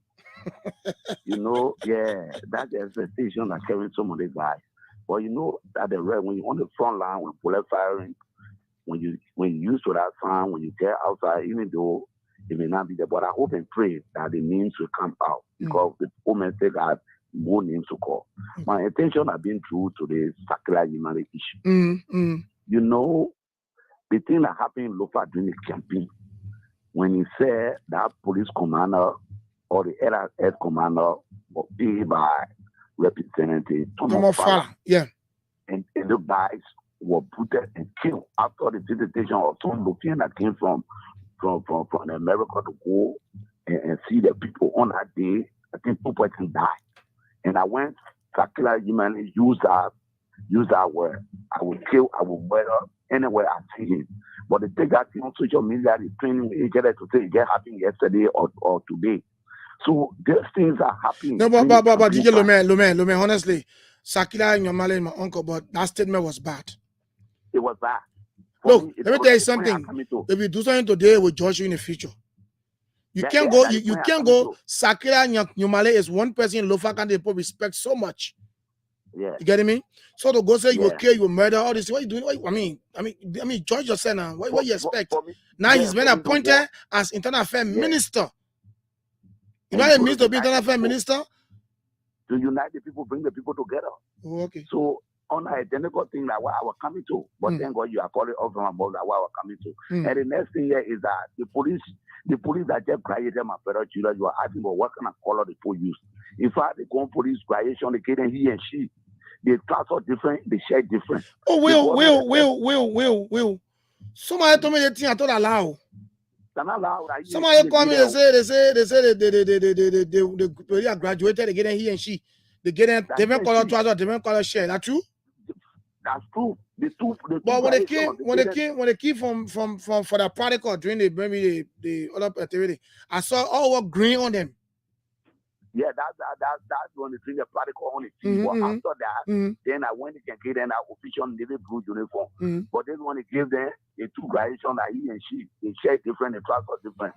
You know, yeah, that's the expectation that carrying some of the guys. But you know that when you're on the front line with bullet firing, when you used to that sound, when you get outside, even though it may not be there, but I hope and pray that the names will come out because the women take out more names to call. My intention has been true to the Sakila Yimale issue. You know, the thing that happened in Lofa during the campaign, when he said that police commander or the head commander was paid by Representative Thomas Fala. Yeah. And the guys were booted and killed after the visitation of some European that came from America to go and see the people on that day. I think 2 persons died. And I went, Sakila Yimale use that word. I will kill, I will murder anywhere I see him. But they take that thing on social media, they training each other to say it happened yesterday or today. So these things are happening. No, but DJ Lomé, honestly, Sakila Yimale is my uncle, but that statement was bad. It was bad. Look, let me tell you something. If you do something today, we'll judge you in the future. You can't go. Sakila Yimale is one person in Lofa and people respect so much. Yeah. You getting me? So to go say you will kill, you will murder, all this. What you doing? I mean, judge yourself now. What you expect? Now he's been appointed as Internal Affairs Minister. You know what it means to be Internal Affairs Minister? To unite the people, bring the people together. Oh, okay. So on an identical thing like what I was coming to, but thank God you are calling off from about that what I was coming to. And the next thing here is that the police that just created my federal children, you are asking about what kind of color the police use. In fact, the gun police creation, they get he and she. They class are different, they share different. Oh, Will. Somebody told me the thing I told allow. Somebody called me, they say they graduated, they get he and she. They get them different color trousers, different color shirt. That's true? That's true. But when they came from for the practical during the other activity, I saw all what green on them. Yeah, that's when they bring the practical on it. But after that, then I went and get an official navy blue uniform. But then when they gave them the two graduation that he and she, they share different, the class are different.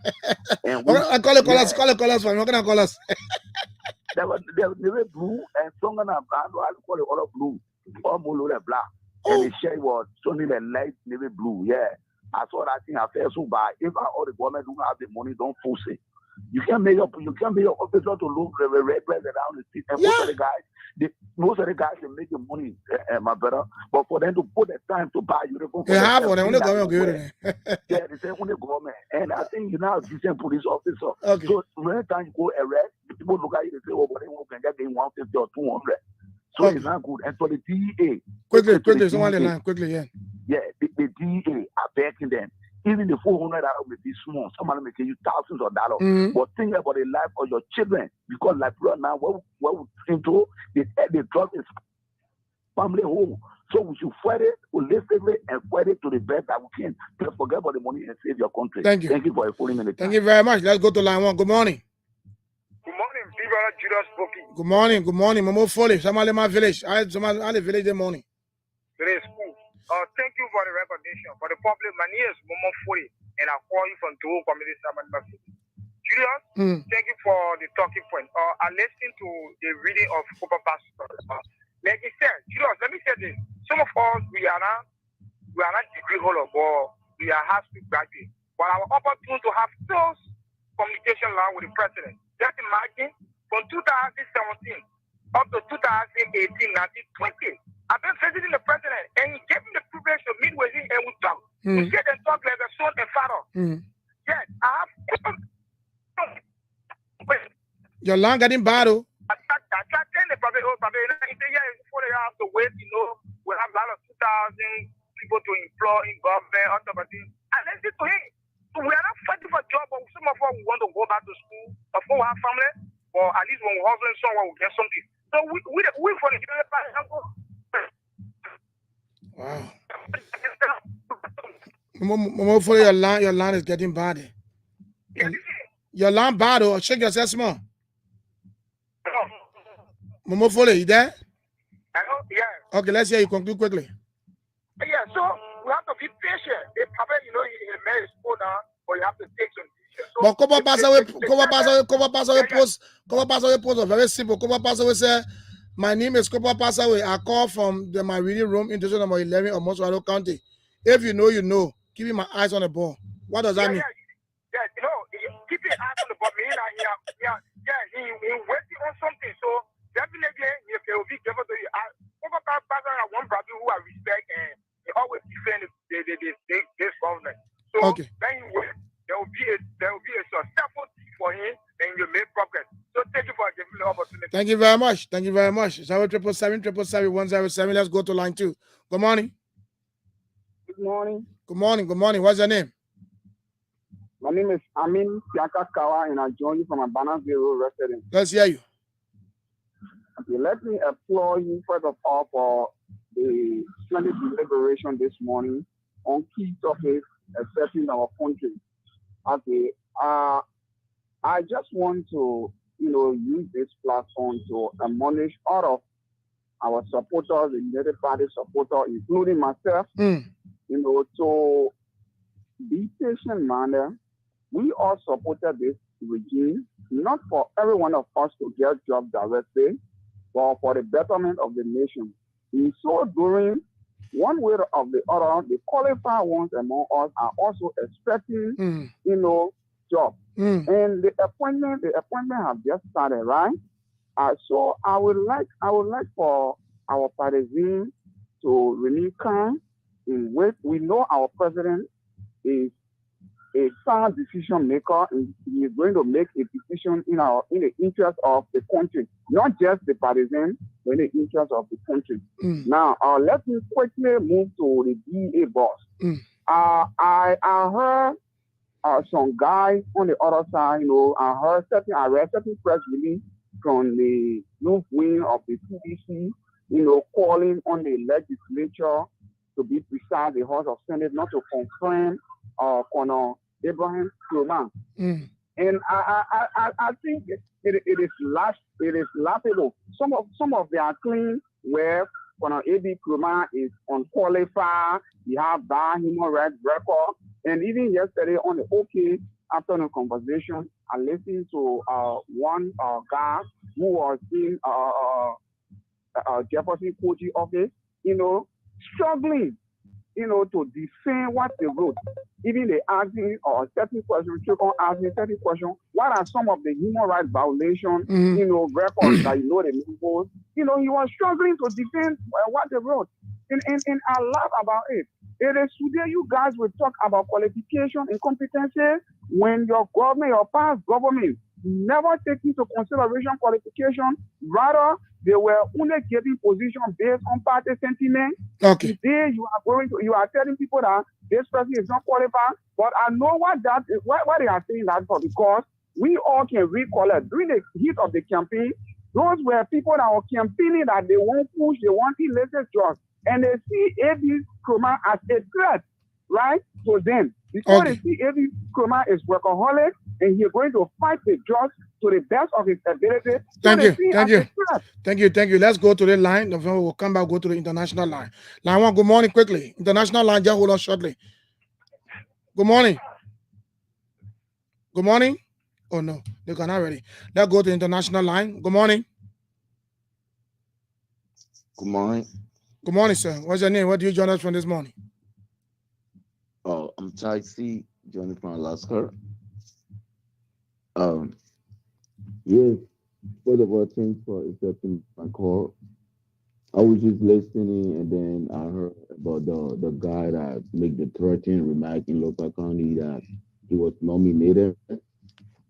And I call it colors for me. What can I call us? They were navy blue and some of them I call it all blue, all blue and black. And the share was only the light navy blue. Yeah, I saw that thing. I felt so bad. If all the government don't have the money, don't force it. You can't make your officer to look the red around the street. And most of the guys they make the money, my brother. But for them to put the time to buy uniform, they have one. Only government give it. Yeah, they say only government. And I think you now decent police officer. Okay. So many times you go arrest, people look at you and say, "Oh, but they can get getting 150 or 200." So it's not good. And for the DEA, quickly, someone the line, quickly, yeah. Yeah, the DEA are backing them. Even the $400 may be small. Somebody may give you thousands of dollars. But think about the life of your children. Because like right now, what we into the drug is family home. So we should fight it holistically and fight it to the best that we can. Don't forget about the money and save your country. Thank you. Thank you for a 40-minute time. Thank you very much. Let's go to line 1. Good morning. Good morning, Viva Judas Boki. Good morning. Momo Foley. Somebody in my village. I the village this morning. Very cool. Thank you for the recognition. For the public, my name is Momo Foley, and I call you from Togo Community Center. Julius, thank you for the talking point. I listened to the reading of Cooper Pastor. Like he said, Julius, let me say this. Some of us, we are not degree holder, but we are has to graduate. But our opportunity to have close communication line with the president. Just imagine, from 2017, up to 2018, 1920. I've been visiting the president, and he gave me the privilege to meet with him and we talk. We sit and talk like a son and father. Yes, I have. Your line getting bad. I tried telling the public, he said, yeah, before they have to wait, we have a lot of 2,000 people to employ in government, on top of things. And let's get to him. So we are not fighting for a job, but some of us we want to go back to school, of course we have family, or at least when we're hustling somewhere, we get something. So we for the wow. Momo, follow your line. Your line is getting bad. Your line bad. Or check yourself small. Momo, follow you there? Hello? Yeah. Okay, let's hear you conclude quickly. Yeah, so we have to be patient. If he may slow down, but you have to take some decisions. So, but Koba Passawe post was very simple. Koba Passawe said, my name is Koba Passawe. I call from my reading room in district number 11 of Moswado County. If you know, you know. Keeping my eyes on the ball. What does that mean? Yeah, keep your eyes on the ball. He waiting on something. So definitely, he will be given to you. Koba Passawe are one brother who I respect and he always defend this government. So okay. Then there will be a successful for him and you make progress. So thank you for giving me the opportunity. Thank you very much. 0777777 Let's go to line 2. Good morning. Good morning. Good morning. What's your name? My name is Amin Siaka Kawa, and I join you from Abanaville residence. Let's hear you. Okay, let me applaud you first of all for the splendid deliberation this morning on key topics affecting our country. Okay, I just want to, use this platform to admonish all of our supporters, the United Party supporters, including myself, to be patient manner. We all supported this regime, not for every one of us to get jobs directly, but for the betterment of the nation. In so doing, one way or the other, the qualified ones among us are also expecting, jobs. And the appointment have just started, right? So I would like for our partisans to remain calm. We know our president is a sound decision maker, and he is going to make a decision in the interest of the country, not just the partisans, but in the interest of the country. Now, let me quickly move to the DA boss. I heard some guys on the other side. I read certain press release from the youth wing of the PDC, calling on the legislature, to be precise, the House of Senate, not to confirm Colonel Abraham Kromah. And I think it is laughable. Some of their claims where Colonel A.B. Kromah is unqualified, he have bad human rights record, and even yesterday on the OK afternoon conversation, I listened to one guy who was in Jefferson Koji office, struggling, to defend what they wrote. Even they asking or certain questions, asking certain questions, what are some of the human rights violations, records that they impose? He was struggling to defend what they wrote. And I laugh about it. It is today you guys will talk about qualification and competency when your government, your past government, never take into consideration qualification. Rather, they were only getting position based on party sentiment. Okay. Today you are telling people that this person is not qualified. But I know what they are saying that for, because we all can recollect during the heat of the campaign, those were people that were campaigning that they won't push, they want elected jobs. And they see A.B. Kromah as a threat, right, to them. Because they see A.B. Kromah is workaholic and he's going to fight the jobs to the best of his ability. Thank you. Let's go to the line. We'll come back, go to the international line. Line 1, good morning, quickly. International line, just hold on shortly. Good morning. Good morning. Oh, no, they are not ready. Let's go to the international line. Good morning. Good morning. Good morning, sir. What's your name? Where do you join us from this morning? Oh, I'm Taxi, joining from Alaska. Yes, First of all, thanks for accepting my call. I was just listening, and then I heard about the guy that made the 13 remark in local county that he was nominated.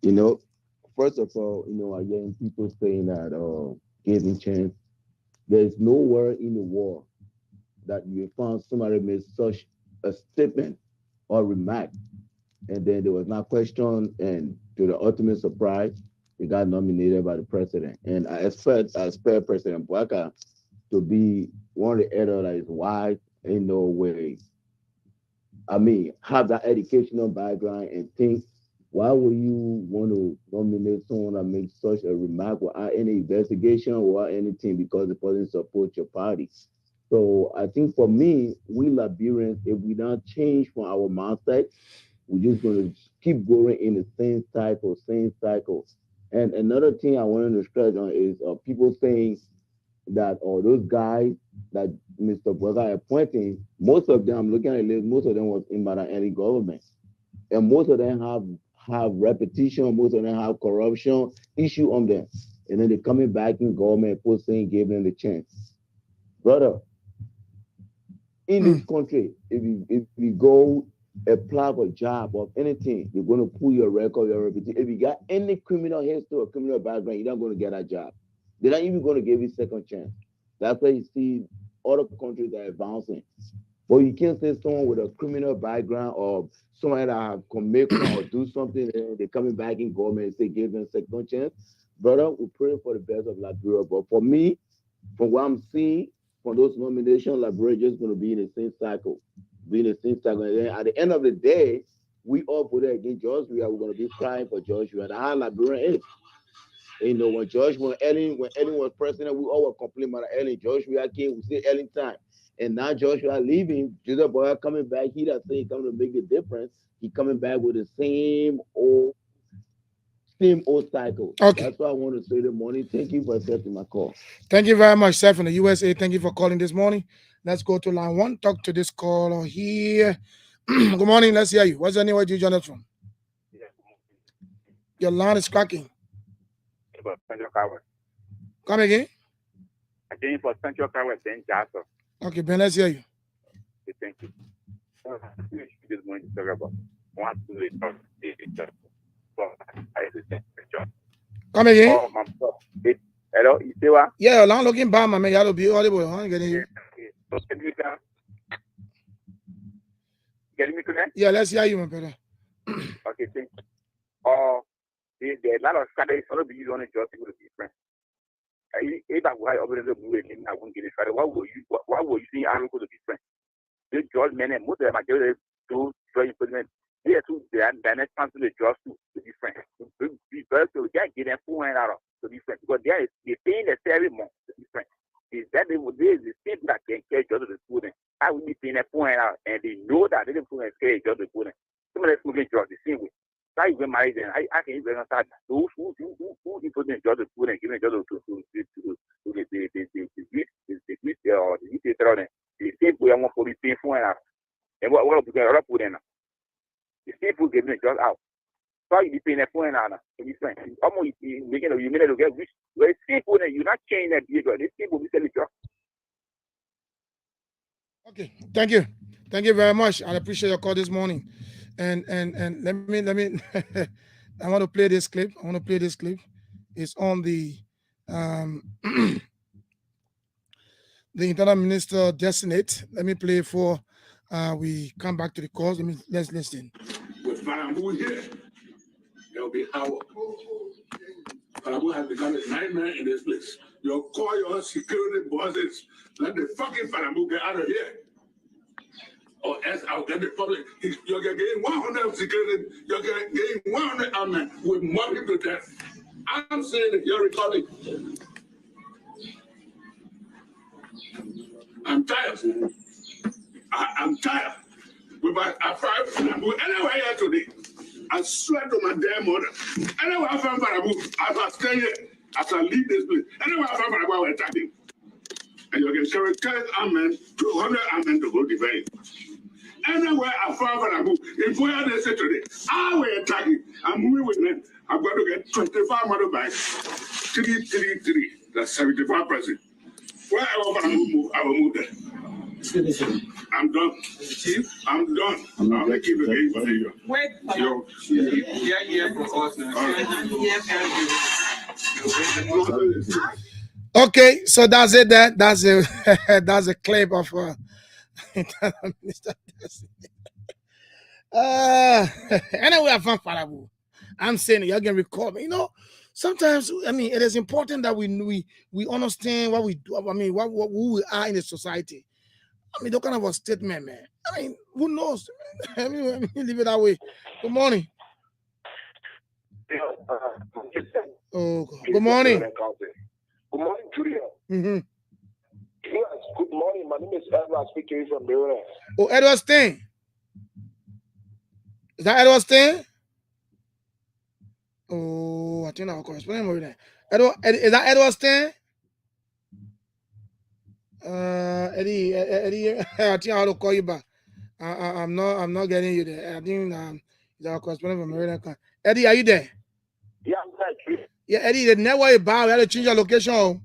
You know, first of all, I hear people saying that giving chance. There's nowhere in the world that you found somebody made such a statement or remark, and then there was not question, and to the ultimate surprise, he got nominated by the president. And I expect President Bouaka to be one of the elders that is wise in no way. I mean, have that educational background and think, why would you want to nominate someone that makes such a remark without any investigation or anything because the person supports your party? So I think for me, we Liberians, if we don't change from our mindset, we're just going to keep going in the same cycle, same cycle. And another thing I wanted to stress on is people saying that all those guys that Mr. Bouaka appointing, most of them, I'm looking at the list, most of them was in Madam Early government. And most of them have repetition, most of them have corruption issue on them. And then they're coming back in government, people saying give them the chance. Brother, in this country, if you go apply for a job or anything, you're going to pull your record, your reputation. If you got any criminal history or criminal background, you're not going to get a job. They're not even going to give you second chance. That's why you see other countries that are advancing. But you can't say someone with a criminal background or someone that have commit crime or do something, and they're coming back in government and say give them second chance. Brother, we pray for the best of Liberia. But for me, from what I'm seeing, from those nominations, Liberia is just going to be in the same cycle. And then at the end of the day, we all put it against Joshua. We're going to be crying for Joshua. That's how Liberia is. When Ellen was president, we all were complaining about Ellen. Joshua came, we say Ellen time. And now Joshua leaving, Joseph Boy coming back, he doesn't say he's coming to make a difference. He coming back with the same old cycle. Okay. That's what I want to say this morning. Thank you for accepting my call. Thank you very much, sir, from the USA. Thank you for calling this morning. Let's go to line one. Talk to this caller here. Good morning. Let's hear you. What's your name? Where do you join us from? Your line is cracking. Come again? Again for Central Power, Ben Jasso. Okay, Ben, let's hear you. Thank you. This morning to talk about one to the Come again? Hello, you see what? Yeah, long looking bad, my man. You'll be audible. Huh? Getting you. Getting me connect? Yeah, let's hear you, my brother. Okay, thank you. There are a lot of studies on the use on a job to be different. If I were over the movie, I won't get it. What will you see? I will go to different. The judge men and most of the majority do join implement. They are too, they are next time to the judge to different. Be better to get them $400 to different because they paying the salary more to different. Is that they would the same that can care judge of the student. I will be paying them $400 and they know that they didn't put a care judge of the student. Some of them moving judge the same way. I even married them. I can even start those who put in judge of food and giving judge to the same way I want to be paying for and what we can put in the same food giving the judge out. So you be paying a $400 to be frank. Almost making a minute to get rich. Well, simple and you're not changing that behavior. These people be selling drugs. Okay, thank you very much. I appreciate your call this morning. And let me I want to play this clip. It's on the the internal minister designate. Let me play for we come back to the calls. Let's listen. With Farambu here, there'll be Howard. Farambu has become a nightmare in this place. You call your security bosses, let the fucking Farambu get out of here. Or else I'll get the public. You're getting 100 security, you're getting 100 armed with more people to death. I'm saying it, you're recording. I'm tired. I'm tired. With my five Farambu, anywhere here today. I swear to my damn mother. Anywhere I find Farambu, I must stay here. I shall leave this place. Anywhere I find Farambu, I will attack him. And you can carry 10 armed, 200 armed to go defend. Anywhere I find Farambu, if where they say today, I will attack him. I'm moving with them. I'm going to get 25 motorbikes. 333. That's 75%. Wherever I will move there. I'm done. Chief, I'm done. I'm gonna keep it game for you. Wait, yeah, for us now. Okay, so that's it. That's a that's a clip of Mr. Anyway, I found Falabu. I'm saying it, y'all can record me. You know, sometimes I mean it is important that we understand what we do. I mean, who we are in the society. I mean, that kind of a statement, man. I mean, who knows? I mean, leave it that way. Good morning. Oh, good morning. Good morning, Julia. Mm-hmm. Yes, good morning. My name is Edward, speaking from Maryland. Oh, Edward Stein. Is that Edward Stein? Oh, I think I'll correspond with that. Edward, is that Edward Stein? Eddie, I think I'll call you back. I'm not getting you there. I think the correspondent from Maryland. Eddie, are you there? Yeah, I'm there. Yeah, Eddie, the network is bad. We had to change your location. Oh,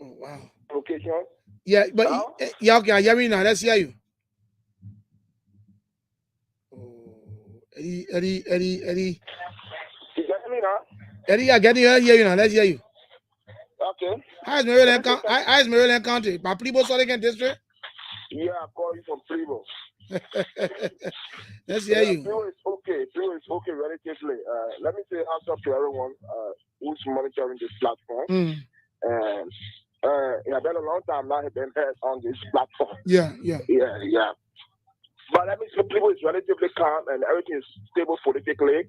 wow. Location? Yeah, but yeah, okay, I hear you now. Let's hear you. Oh, Eddie. You get me now? Eddie, I get you. I hear you now. Let's hear you. Okay. How is Maryland County? By Plebo Solican District? Yeah, I'm calling from Plebo. Let's hear you. Plebo is okay. Plebo is okay relatively. Let me say answer to everyone who's monitoring this platform. And it's been a long time now I've been on this platform. Yeah. But let me say Plebo is relatively calm and everything is stable politically,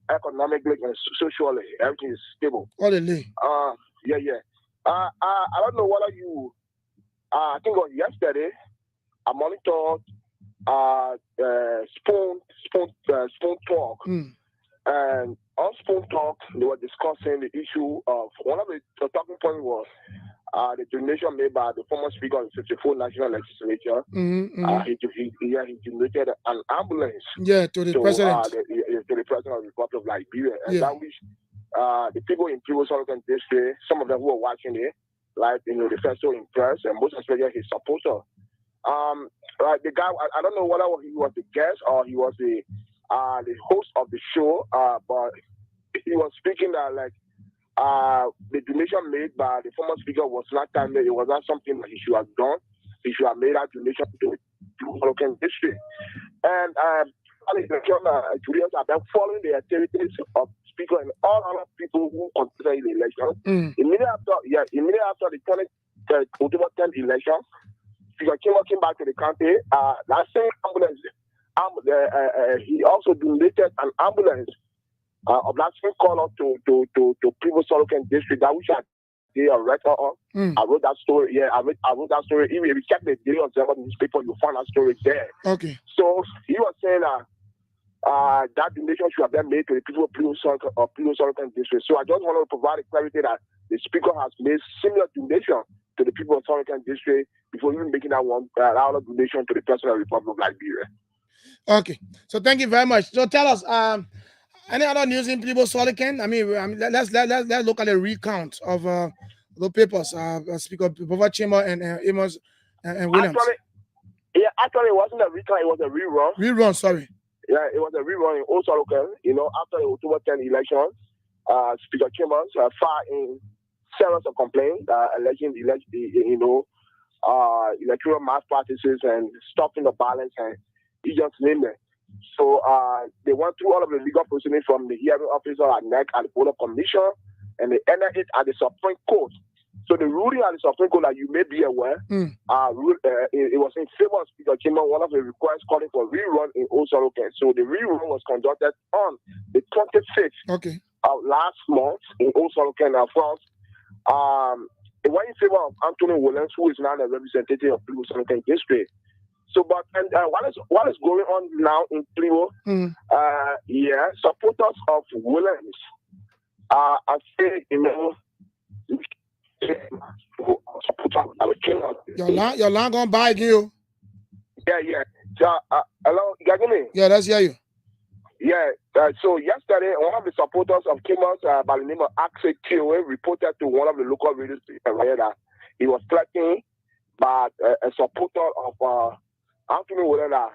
economically, and socially. Everything is stable. All the way. Yeah. I don't know whether you. I think on yesterday, I monitored Spoon Talk, and on Spoon Talk they were discussing the issue of one of the talking points was the donation made by the former Speaker of the 54th National Legislature. He donated an ambulance. Yeah, to the president. To the president of the Republic of Liberia, and that which the people in Plebo Solican District, some of them who were watching it, like the first so impressed, and most especially his supporter. The guy, I don't know whether he was the guest or he was the host of the show, but he was speaking that the donation made by the former speaker was not timely. It was not something that he should have done. He should have made that donation to the local district. And Julius have been following the activities of speaker and all other people who contested the election. Immediately after the 2010 election, Speaker came back to the country. That same ambulance, he also donated an ambulance of that same color to Plebo Solican District, that which I did a record on. I wrote that story. Yeah, I wrote that story. If you check the Daily Observer newspaper, you'll find that story there. Okay. So he was saying that donation should have been made to the people of Plebo Solican District. So I just want to provide a clarity that the speaker has made similar donation to the people of Solican District before even making that other donation to the President of the Republic of Liberia. Okay. So thank you very much. So tell us, any other news in Plebo Solican? I mean, let's look at the recount of the papers. Speaker Prophet Chamber and Amos and Williams. Actually, it wasn't a recount; it was a rerun. Rerun, sorry. Yeah, it was a rerun in Old Solican. After the October 10 election, Speaker Chambers filed in series of complaints alleging electoral malpractices and stopping the balance, and he just named it. So they went through all of the legal proceedings from the hearing officer at NEC and the Board of Commission, and they ended it at the Supreme Court. So the ruling at the Supreme Court, that you may be aware, it was in favor of Speaker Chambers, one of the requests calling for rerun in Old Solican. So the rerun was conducted on the 25th of last month in Old Solican, France. It went in favor of Anthony Williams, who is now the representative of Plebo Solican District. So, but what is going on now in Plebo? Supporters of Williams are saying, your line gonna buy you. Yeah. So, hello, you got me? Yeah, let's hear you. Yeah, So yesterday, one of the supporters of Kimmels by the name of Axel Tioe reported to one of the local radio stations that he was threatened by a supporter of Anthony Whatever.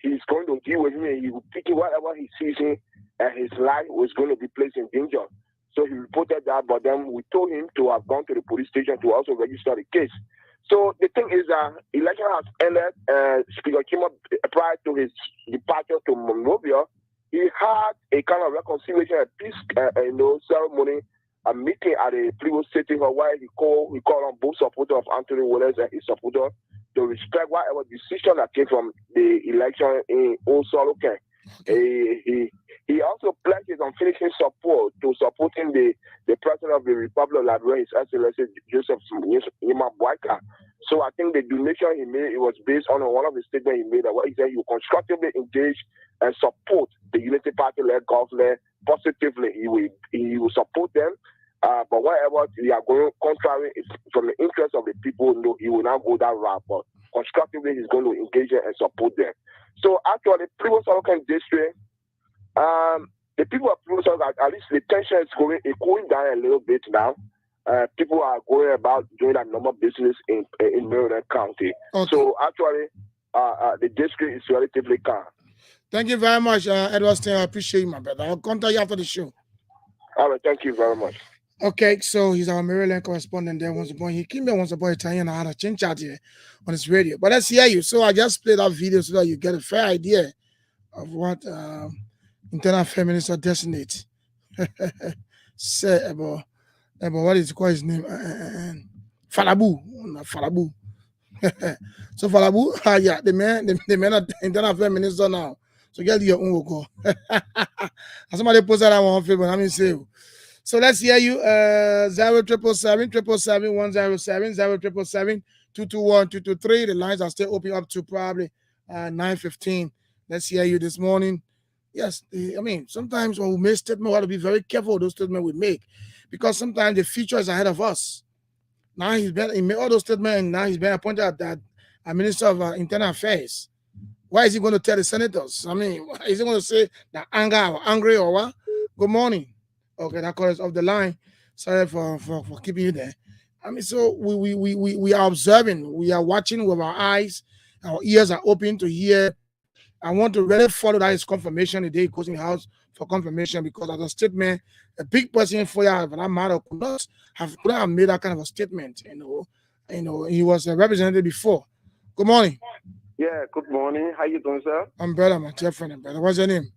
He's going to deal with him and he will pick whatever he sees him and his life was going to be placed in danger. So he reported that, but then we told him to have gone to the police station to also register the case. So the thing is that election has ended. Speaker Kimmel, prior to his departure to Monrovia, he had a kind of reconciliation, a peace, ceremony, a meeting at the Plivo City Hall where he called on both supporters of Anthony Wallace and his supporter to respect whatever decision that came from the election in Old Solocan. He also pledged his unfinished support to supporting the President of the Republic of Liberia, His Excellency Joseph Nyeama Boakai. So I think the donation he made, it was based on one of the statements he made, where he said he will constructively engage and support the Unity Party-led government positively. He will support them, but whatever they are going contrary from the interest of the people, no, he will not go that route. But constructively, he's going to engage and support them. So actually, Plivo Solocan district, the people of Plivo Solocan, at least the tension is cooling down a little bit now. People are going about doing that normal business in Maryland County. Okay. So actually, the district is relatively calm. Thank you very much, Edward Stein. I appreciate you, my brother. I'll contact you after the show. All right, thank you very much. Okay, so he's our Maryland correspondent there once upon. He came here once upon a time and I had a change chat here on his radio. But let's hear you. So I just played that video so that you get a fair idea of what internal feminists are destined. Say about what is called his name? Falabu. Falabu. So Falabu, yeah, the man are internal feminists now. So get your own go. Somebody posted that one favor. I mean, say. So let's hear you. 0777 107 0777 221 223. The lines are still open up to probably 9:15. Let's hear you this morning. Yes, I mean, sometimes when we make statements, we have to be very careful of those statements we make, because sometimes the future is ahead of us. Now he made all those statements, and now he's been appointed that a Minister of Internal Affairs. Why is he going to tell the senators? I mean, is he going to say that angry or what? Good morning. Okay, that call is off the line. Sorry for keeping you there. I mean, so we are observing, we are watching with our eyes, our ears are open to hear. I want to really follow that his confirmation the day he goes in the house for confirmation, because as a statement, a big person for that matter could not have made that kind of a statement. You know, he was a representative before. Good morning. Yeah, good morning. How you doing, sir? I'm better, my dear friend. Better. What's your name?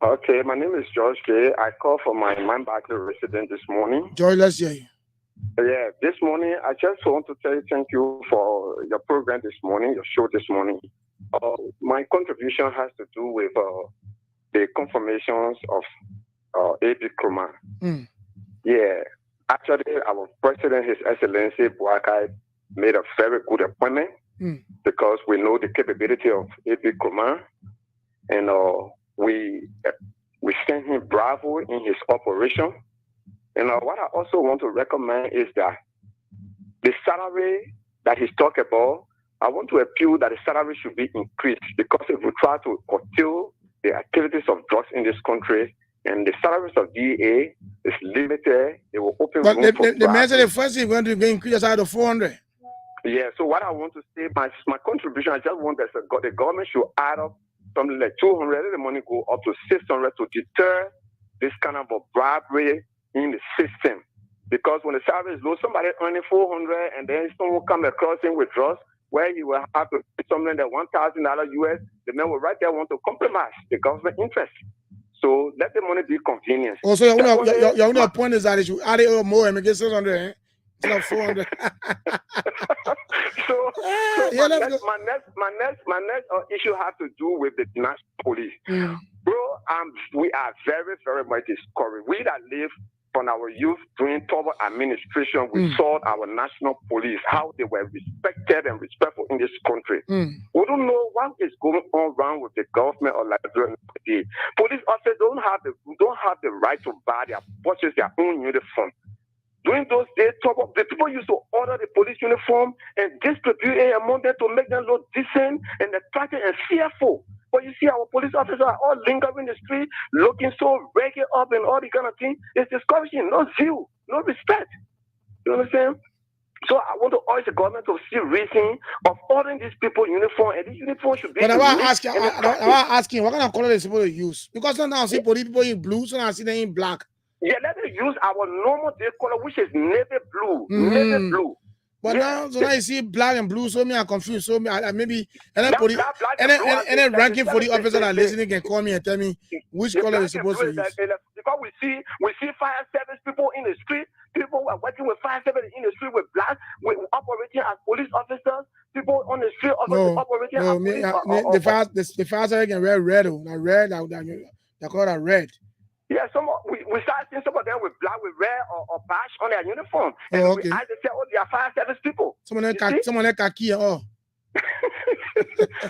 Okay, my name is George K. I called for my Barclay resident this morning. George, let's hear you. Yeah, this morning, I just want to tell you thank you for your program this morning, your show this morning. My contribution has to do with the confirmations of A.B. Krumah. Yeah, actually, our president, His Excellency Boakai, made a very good appointment because we know the capability of A.B. Krumah, and we send him bravo in his operation. And what I also want to recommend is that the salary that he's talking about, I want to appeal that the salary should be increased, because if we try to curtail the activities of drugs in this country, and the salaries of DA is limited, it will open but room for the man said the first thing going to increase the salary to 400. Yeah, so what I want to say, my contribution, I just want that the government should add up something like 200, let the money go up to 600 to deter this kind of a bribery in the system. Because when the salary is low, somebody earning 400 and then someone come across him with drugs, where he will have to pay something like $1,000 US, the man will right there want to compromise the government interest. So let the money be convenient. Also, your only point is that it should add it more and make it 600, eh? It's not 400. So my next issue has to do with the national police. Bro, we are very, very much discouraged. We that live from our youth during Tobo administration, we saw our national police, how they were respected and respectful in this country. We don't know what is going on wrong with the government of Liberia today. Police officers don't have the right to buy their purchase their own uniform. During those days, the people used to order the police uniform and distribute it among them to make them look decent and attractive and fearful. But you see, our police officers are all lingering in the street, looking so ragged up and all the kind of thing. It's discouraging. No zeal, no respect. You understand? So I want to urge the government to see reason of ordering these people in uniform, and these uniforms should be. But I want to ask you, what kind of color they supposed to use? Because sometimes I see police people in blue, sometimes I see them in black. Yeah, let them use our normal day color, which is navy blue. Navy blue. But now, so now you see black and blue, so me I'm confused. So me, maybe and then ranking for the officer that are listening can call me and tell me which color is supposed to use. Because we see fire service people in the street, people who are working with fire service in the street with black, with operating as police officers, people on the street operating as police. The fire service can wear red, red, they call that red. Yeah, we start seeing some of them with black, with red or badge on their uniform. And okay. I just say, oh, they are fire service people. Someone like khaki, oh.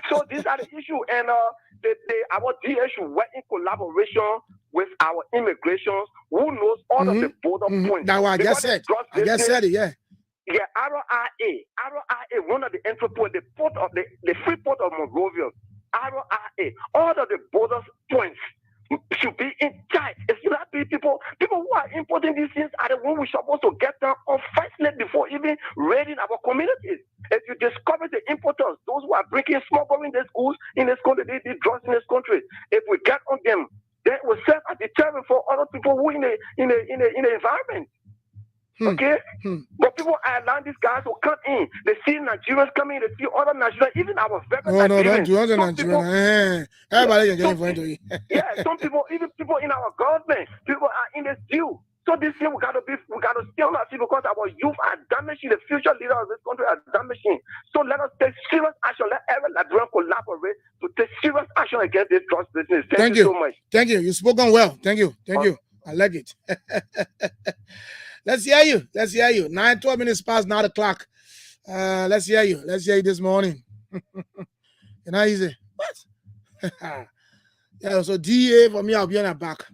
So these are the issue, and our DA should work in collaboration with our immigration, who knows all of the border points. That's what I just said. I just said it, yeah. Yeah, RIA, one of the entry points, the free port of Monrovia, RIA, all of the border points should be in charge. It's not people who are importing these things are the ones we're supposed to get them on first before even raiding our communities. If you discover the importers, those who are breaking, smuggling the schools in this country, they drugs in this country, if we get on them, then we serve as a deterrent for other people who in the environment. Okay? But people are allowing these guys to come in. They see Nigerians coming in, they see other Nigerians, even our veterans. No, don't do other Nigerians. Everybody can get in front of you. Yeah, some people, even people in our government, people are in this deal. So this year we gotta still not see, because our youth are damaging, the future leaders of this country are damaging. So let us take serious action. Let every Liberian collaborate to take serious action against this drug business. Thank you so much. Thank you. You've spoken well. Thank you. I like it. Let's hear you. 9:12 minutes past 9 o'clock. Let's hear you. Let's hear you this morning. You know, easy. What? Yeah, so DA for me, I'll be on the back.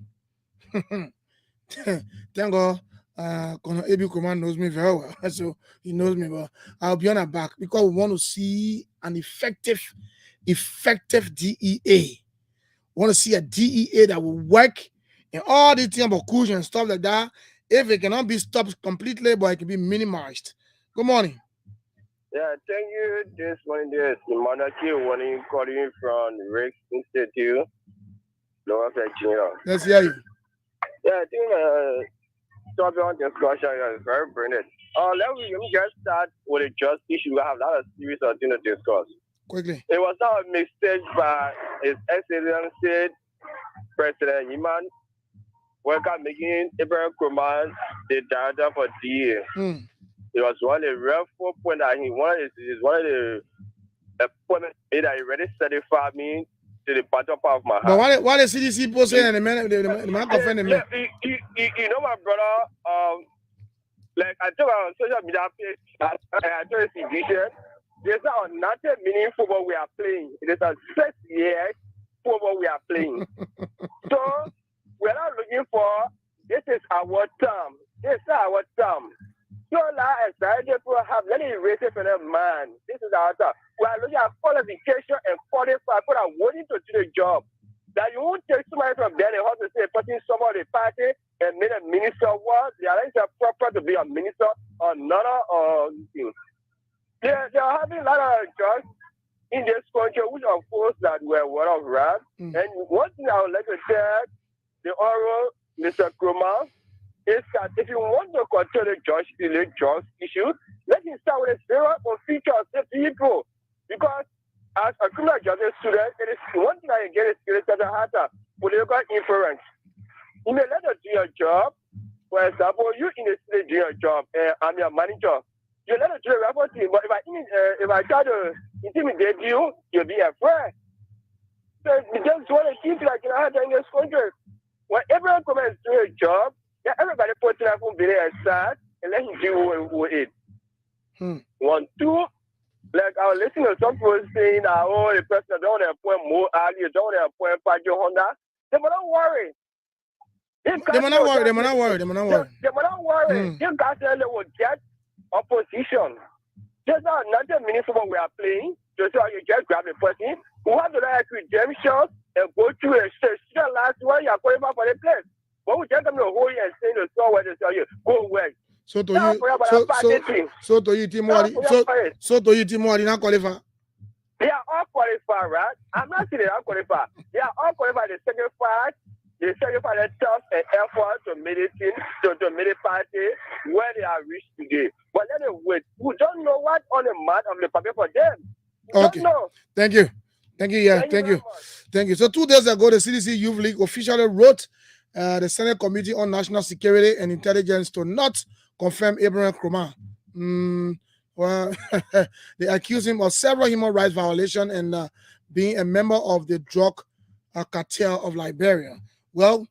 Thank God, AB Command knows me very well. So he knows me well. I'll be on the back because we want to see an effective DEA. We want to see a DEA that will work in all these things about cushion and stuff like that. If it cannot be stopped completely, but it can be minimized. Good morning. Yeah, thank you. This morning, there's Emmanuel K. calling from Rick Institute, Lower Virginia. Let's hear you. Yeah, I think topic on discussion is very brilliant. Let me just start with a just issue. We have a lot of series of things to discuss. Quickly. It was not a mistake by His Excellency President Iman Welcome making Abraham Kuman the director for DA. It was one of the real 4 points that he wanted. Is one of the appointments that he already certified me to the bottom part of my heart. But what the CDC post saying and the man confirmed the man? You know, my brother, like I told on social media page, I told his vision, there's not a meaning football we are playing. It is a 6 years football we are playing. So we're not looking for, this is our term. This is our term. So now, as I have, let me raise it for them, man. This is our term. We are looking at qualification and qualified people are willing to do the job. That you won't take somebody from there and have to say, putting someone in the party and made a minister. What? They are like proper to be a minister or not thing. They are having a lot of jobs in this country which are forced that were word of wrath. And one thing I would like to tell the oral Mr. Kroma is that if you want to control the judge issue, let him start with a zero or feature of the people. Because as a criminal justice student, it is one thing I get is that I have a political influence. You may let us do your job. For example, you in the state do your job, and I'm your manager. You let us do the reporting, but if I try to intimidate you, you'll be afraid. So we just want to keep like in this country. When everyone comes and do a job, yeah, everybody puts it up on the aside and let him deal with it. 1, 2. Like I was listening to some people saying that, oh, the person don't want to appoint Mo Ali, don't want to appoint Pajo Honda. They will not worry. They will not worry. These guys will get opposition. There's not another meaningful we are playing. to say you just grab the person who has the right redemption and go to a station last one, you're going for the place. But we just come to hold you and say the store where they tell you, go away. So to you, Timor, not qualify. They are all qualified, right? I'm not saying they are qualified. They are all qualified. They sacrifice themselves and effort to meditate, to meditate party where they are reached today. But let them wait. We don't know what on the mat of the paper for them. Okay. Thank you. Yeah, thank you. So 2 days ago, the CDC Youth League officially wrote the Senate Committee on National Security and Intelligence to not confirm Abraham Nkrumah. Well, they accuse him of several human rights violations and being a member of the drug cartel of Liberia. Well,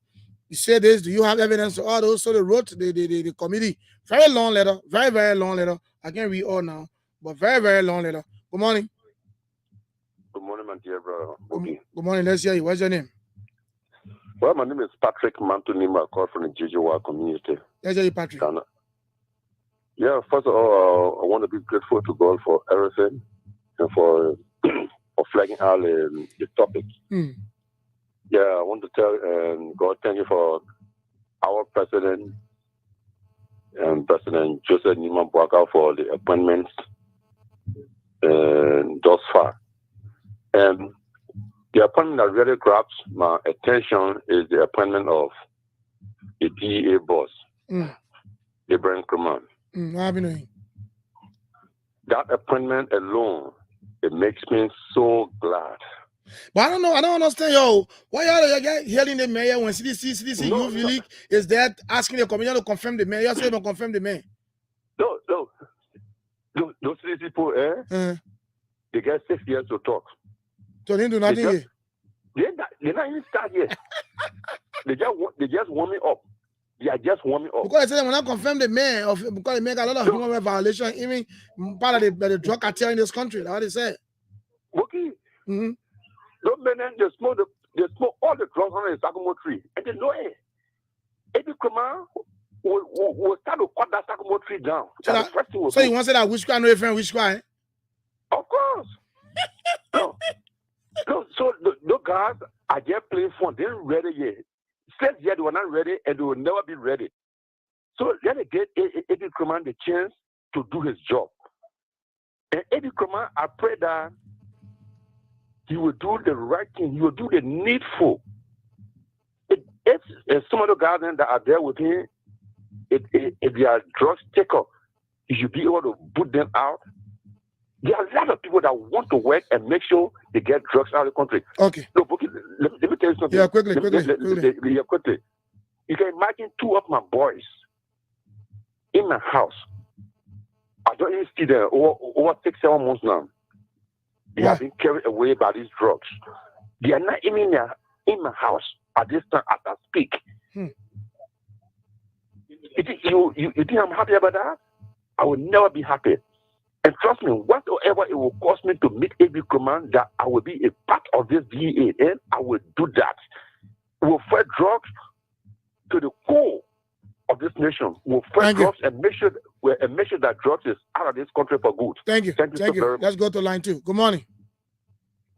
you say this. Do you have evidence to all those? So they wrote the committee. Very long letter. Very, very long letter. I can't read all now, but very, very long letter. Good morning. Good morning, my dear brother. Good morning. Let's hear you. What's your name? Well, my name is Patrick Mantonima. I call from the Jijiwa community. Let's hear you, Patrick. Ghana. Yeah, first of all, I want to be grateful to God for everything and for flagging out the topic. Yeah, I want to tell God, thank you for our president and President Joseph Nima Boakai for the appointments thus far. And the appointment that really grabs my attention is the appointment of the DEA boss, Abraham Nkrumah. That appointment alone, it makes me so glad. But I don't understand, yo. Why are you hearing the mayor when CDC Youth League is there asking the commission to confirm the mayor? You say don't confirm the mayor. No. Those CDC people, they get 6 years to talk. So they do nothing here. They're not even start yet. They just warming up. They are just warming up. Because I said when I confirm the mayor, because they make a lot of human rights violations, even part of the drug cartel in this country. That's what they say. Okay. Those men, they smoke all the drugs on the sycamore tree. And they know it. Abraham Nkrumah will start to cut that sycamore tree down. So you want to say that which guy know your friend, which guy? Of course. No, so those guys are just playing fun. They're ready yet. Said yet they were not ready and they will never be ready. So let me get Abraham Nkrumah the chance to do his job. And Abraham Nkrumah, I pray that he will do the right thing. He will do the needful. If some of the guys that are there with him, if they are drugs taker, he should be able to put them out. There are a lot of people that want to work and make sure they get drugs out of the country. Okay. No, let me tell you something. Yeah, quickly. Quickly. You can imagine 2 of my boys in my house. I don't even see them over 6-7 months now. They have been carried away by these drugs. They are not even in my house at this time as I speak. You think I'm happy about that? I will never be happy. And trust me, whatever it will cost me to meet Abraham Nkrumah, that I will be a part of this DEA, and I will do that. We will fight drugs to the core of this nation. We will fight drugs and make sure that drugs is out of this country for good. Thank you. Thank you. Very much. Let's go to line 2. Good morning.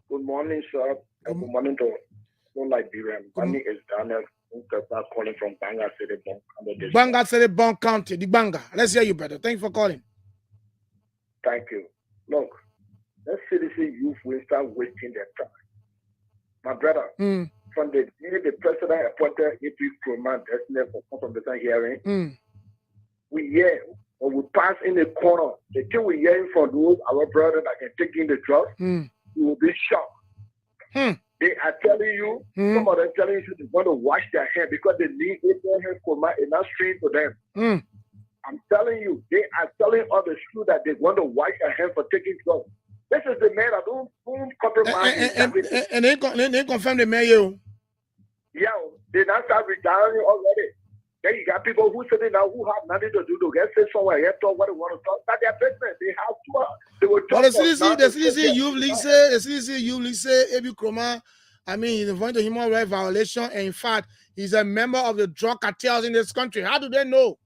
Good morning, sir. Good morning to Liberia. My name is Daniel calling from Banga City, Banga City, Bon County, the Banga. Let's hear you better. Thank you for calling. Thank you. Look, let's CDC youth will start wasting their time. My brother, from the day the president appointed Abraham Nkrumah for confirmation hearing, we hear or we pass in the corner, the thing we hear from those our brothers that can take in the drugs, you will be shocked. They are telling you, some of them telling you they want to wash their hands because they need Abraham Nkrumah in that street for them. I'm telling you, they are telling other schools that they want to wash their hands for taking drugs. This is the man that don't compromise. And they confirm the mayor. Yeah, they now start retiring already. Then you got people who sitting now who have nothing to do to get sit somewhere here talk what they want to talk. That's their business. They have to. They will talk. But the CDC Youth League say Abraham Nkrumah, I mean, he's involved in human rights violation, and in fact, he's a member of the drug cartels in this country. How do they know?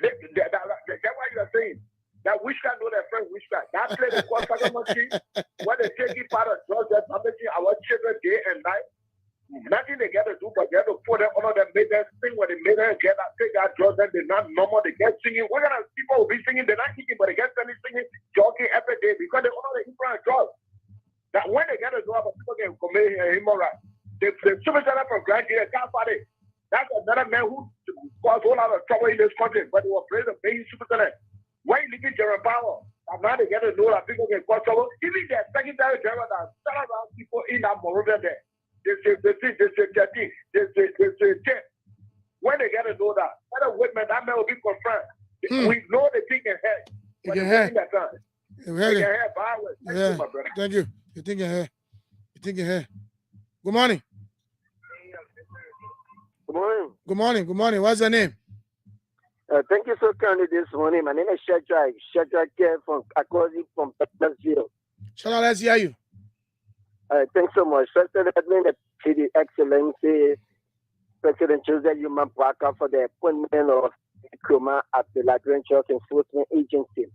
That's what you are saying. That witchcraft know their friend witchcraft. That place they call Sacramento, where they taking part of drugs that's damaging our children day and night. Nothing they get to do, but they have to put them under them, make them sing when they made them get that, take that drugs, then they're not normal, they get singing. What kind of people will be singing? They're not singing, but they get singing, jogging every day because they honor the influence drugs. That when they get a job, people can commit immoral. The superstar from Grand Junior can't find it. That's another man who caused a whole lot of trouble in this country, but they were praised the baby superstar. When you look at Jeremy Powell, and now they get to know that people can cause trouble. Even their secondary driver that start around people in that Morovia there. They say, when they get to know that, that man will be confirmed. We know the thing ahead. Yeah. Thank you. You think ahead. You think ahead. Good morning. Good morning. Good morning. Good morning. What's your name? Thank you so kindly this morning. My name is Shadrach here from Akosi from Texasville. Shadrach, let's hear you. Thanks so much. First, let me to the Excellency President Joseph Yuma Braka for the appointment of Nkrumah at the Liberian Drug Enforcement Agency.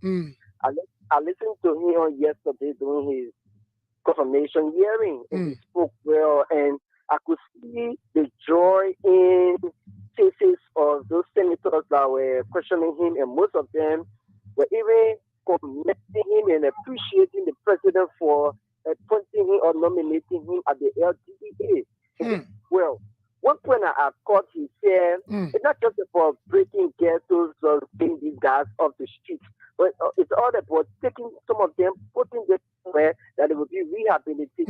I listened to him on yesterday during his confirmation hearing, and he spoke well, and I could see the joy in faces of those senators that were questioning him, and most of them were even commending him and appreciating the president for appointing him or nominating him at the LDA. Well, one point I caught, he said, it's not just about breaking ghettos or taking these guys off the streets, but it's all about taking some of them, putting them somewhere that they will be rehabilitated.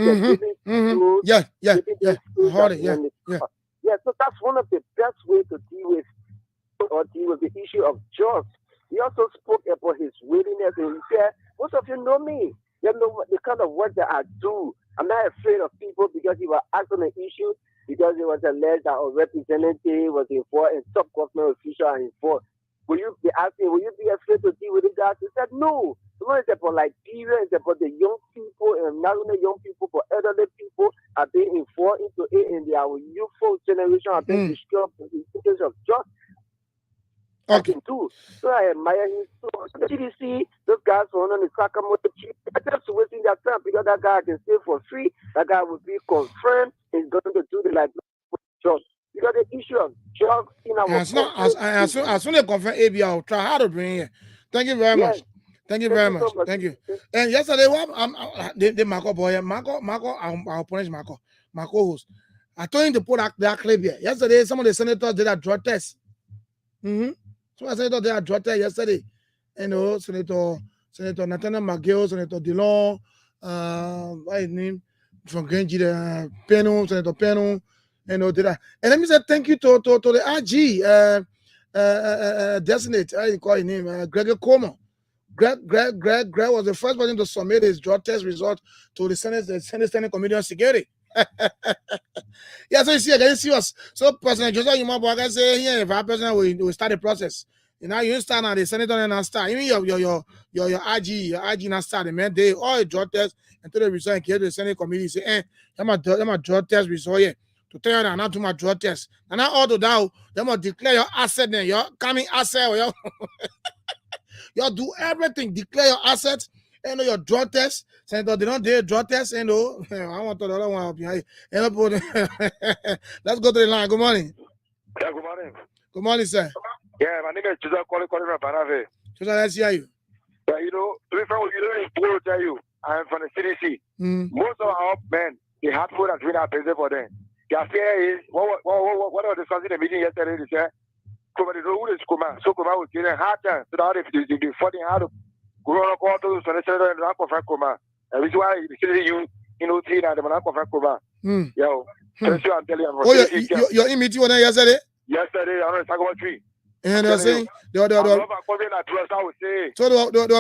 So that's one of the best ways to deal with the issue of drugs. He also spoke about his willingness, and he said, most of you know me. You know the kind of work that I do. I'm not afraid of people because he was asked on an issue because it was alleged that a representative was involved and top government official are involved. Will you be asking, will you be afraid to deal with it, guys? He said, no. It's about Liberia, it's about the young people, and not only young people, but elderly people are being involved into it, and our youthful generation are being destroyed for the interest of justice. Okay. Too. So I admire him so much. The GDC, those guys who are on the Sakamoto, they're just wasting their time because that guy can stay for free. That guy will be confirmed he's going to do the job. Because the issue of drugs in our as soon as they confirm AB, I'll try hard to bring here. Thank you very much. Thank you very much. Thank you. And yesterday, the Marco boy, I'll punish Marco host. I told him to put that clip here. Yesterday, some of the senators did a drug test. So I said they had drug test yesterday. You know, Senator Nathaniel McGill, Senator Dillon, what's his name? From Genji, Senator Peno, you know, did that. And let me say thank you to the RG designate, I call his name, Gregory Como. Greg was the first person to submit his drug test result to the Senate Standing Committee on Security. Yeah, so you see, again, serious. So President Joseph Yuma Braka say here, if our president will start the process. You know, you start now, the senator and not start. Even your IG not start. The man, they all drug test until the result and get to the Senate committee. Say, I'm a drug test result here to tell you that I'm not doing my drug test. And now all to that, they must declare your asset then, your coming asset, or your you do everything, declare your assets. You know, your drug test. Senator, they don't do a drug test. You know, I want to the other one up here. Let's go to the line. Good morning. Yeah, good morning. Good morning, sir. Yeah, my name is Joseph calling from Banave. Joseph, let's hear you. Yeah, you know, to be frank with you, I will tell you, I'm from the CDC. Most of our men, they have food and drink are busy for them. Their fear is, what I was discussing in the meeting yesterday, they said, Kuma, they know who is Kuma. So Kuma was getting hard time. So now they fighting hard to go on a call to the senator and not confront Kuma. And this is why the city you know, see that they not confront Kuma. Yo, I'm telling you. Your meeting was yesterday? Yesterday, I was talking about tree. And they're saying they were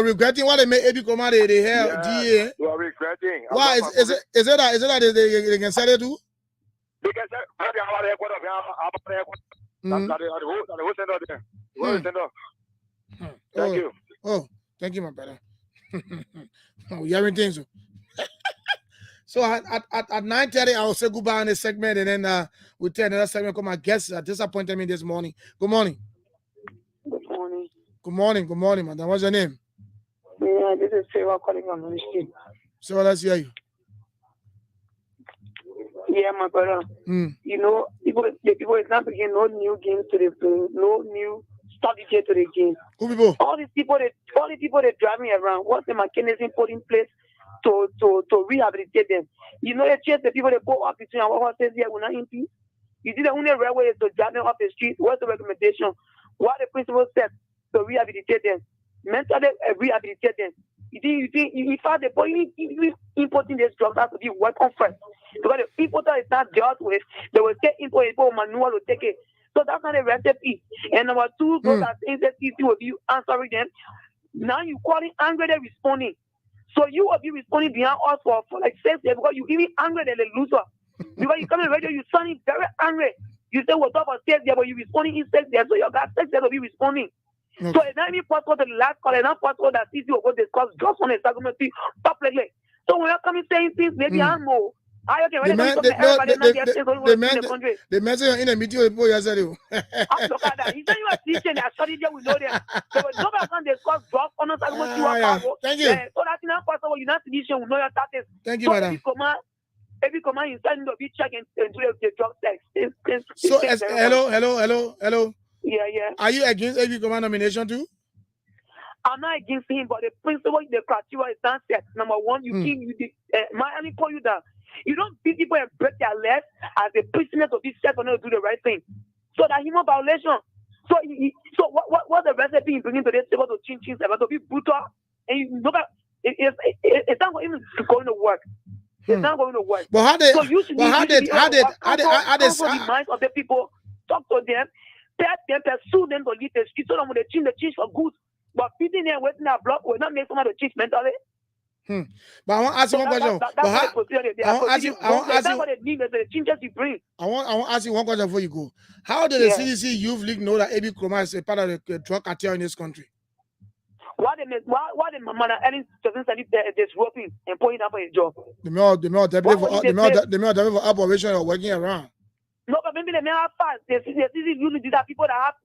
regretting what they made Eddie Kuma they have DA. They are regretting. Why is it that they can sell it too? Because thank you. Oh, thank you, my brother. We're hearing things. So at 9:30, I will say goodbye on this segment, and then we'll tell another segment because my guests disappointed me this morning. Good morning. Good morning. Good morning, madam. What's your name? Yeah, this is Sarah calling from the street. So let's hear you. Yeah, my brother. You know, the people is not bringing no new games to the play, no new strategy to the game. Who people? All the people that drive me around, what's the mechanism put in place to rehabilitate them? You know, the people that go up between what says here will not impede. You see the only right way is to drive them off the street. What's the recommendation? What the principal said to rehabilitate them? Mentally rehabilitate them. You think if the boy importing this drugs has to be worked on first. Because the importer is not dealt with, they will take import manual to take it. So that's not a recipe. And number two, those are things that CC will be answering them. Now you calling angry, they're responding. So you will be responding behind us for like 6 days because you even angry than the loser. Because you come on the radio, you sounding very angry. You say we'll talk about 6 days, but you responding in 6 days. So your guys 6 days will be responding. Okay. So it's not even possible to the last call, it's not possible that CC will go discuss just on the segment publicly. So when you're coming saying things, maybe I'm more. The man said in a meeting with boy yesterday. Look at that. He said you are teaching that study there, we know them. So nobody can discuss drugs on us. Thank you. So that's not possible. You're not teaching, we know your status. Thank you, madam. Every command you send to be checking into the drug sex. So hello. Yeah. Are you against every command nomination too? I'm not against him, but the principle, the criteria is not set. Number one, you Miami call you that. You don't beat people and break their legs as a prisoner to be set for not to do the right thing. So that human violation. So what's the recipe in bringing to this table to change things about to be brutal? And you know that it's not going to work. It's not going to work. But how did the minds of the people, talk to them, tell them, pursue them to lead the street so that when they change for good. But beating them waiting a block will not make someone to change mentally. But I want to ask you one question. I want to ask you one question before you go. How did the CDC Youth League know that AB Kroma is a part of the drug cartel in this country? Why the Mama Ellen doesn't send this roping and putting up a job? The male deputy for operation are working around. No, but maybe they may have fast. The CDC usually these are people that have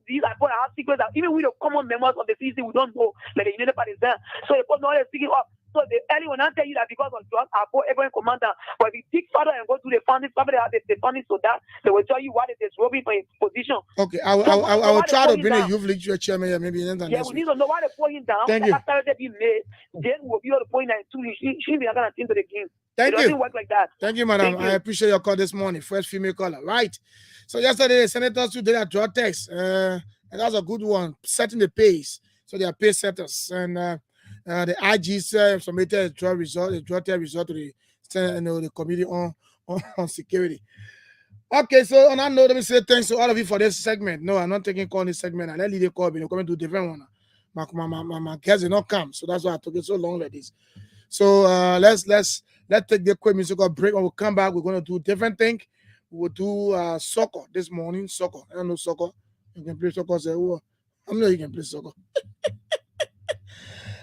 secrets that even we the common members of the CDC we don't know, like the United Party there. So they put all the speaking up. So the early will not tell you that because of drugs, I put everyone commander. But if you dig further and go to the funding, somebody have the funding so that they will tell you what it is robbing for his position. Okay, I will try to bring a youth league chairman here maybe in the we need to know why they pull him down. Thank you. After they be made, then we'll be able to point that to she be not gonna into the game. Thank you. It doesn't work like that. Thank you, madam. I appreciate your call this morning. First female caller. Right. So yesterday the senators did a drug test. And that's a good one, setting the pace. So they are pace setters. And the IG submitted a drug test result to the committee on security. Okay, so on that note, let me say thanks to all of you for this segment. No, I'm not taking call this segment. I let Lydia call me. They're coming to a different one. My guests did not come, so that's why I took it so long like this. So let's take the quick musical break. When we come back, we're going to do different thing. We will do soccer this morning. Soccer. I don't know soccer. You can play soccer. Say, oh, I know you can play soccer.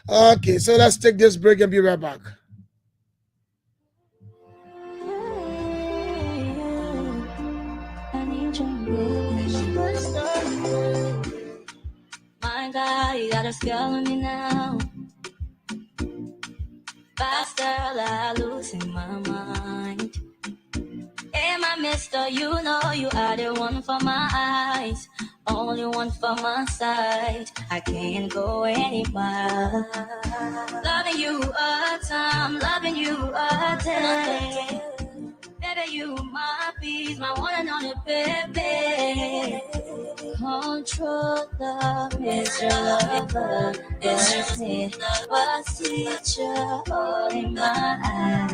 Okay, so let's take this break and be right back. My God, you got a spell on me now. Faster, I losing my mind. Hey, my mister, you know you are the one for my eyes, only one for my side. I can't go anywhere. Loving you a time, loving you a day. Baby, you my peace, my one and only baby. Control love, is your lover, is it? What's teacher all in my eyes?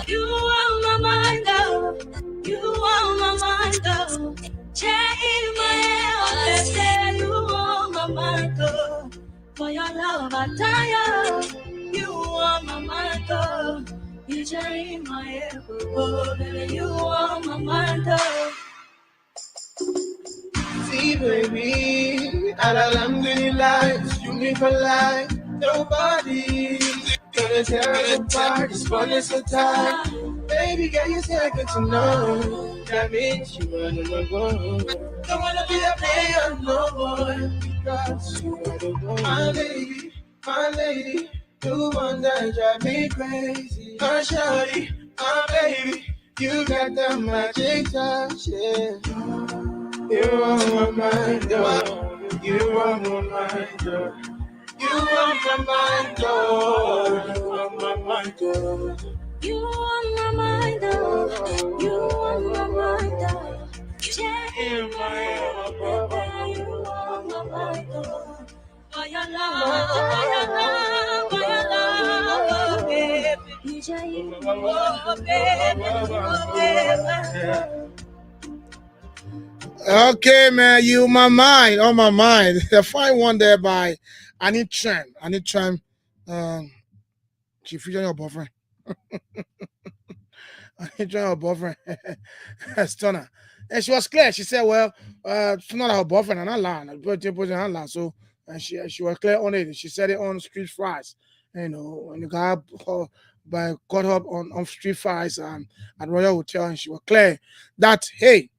You on my mind, though. You on my mind, though. Change my head, you on my mind, though. For your love, I die. You on my mind, though. You change my head, oh, baby. You on my mind, though. See, baby, alhamdulillah, it's you me for life. Nobody gonna tear us apart. This one is so tight. Baby, girl, you say I get to know. That means you are the one. Don't wanna be a player no more. Because you are the one. My baby, my lady, you one that drive me crazy. Oh, shawty, my baby, you got the magic touch, yeah. You on my mind, oh. You on my mind, oh. You on my mind, oh. You on my mind, oh. You on my mind, oh. You on my mind, oh. Yeah, you on my mind, oh. For your love, for your love, oh, baby. Oh, baby, Okay, man, you my mind, on my mind. The fine one there by Annie Tran. Annie Tran, she featured your boyfriend. Annie Tran, her boyfriend, Stunner. And she was clear. She said, well, it's not her boyfriend, and I lied. So she was clear on it. She said it on Street Fries. You know, when the guy caught up on Street Fries at Royal Hotel, and she was clear that, hey,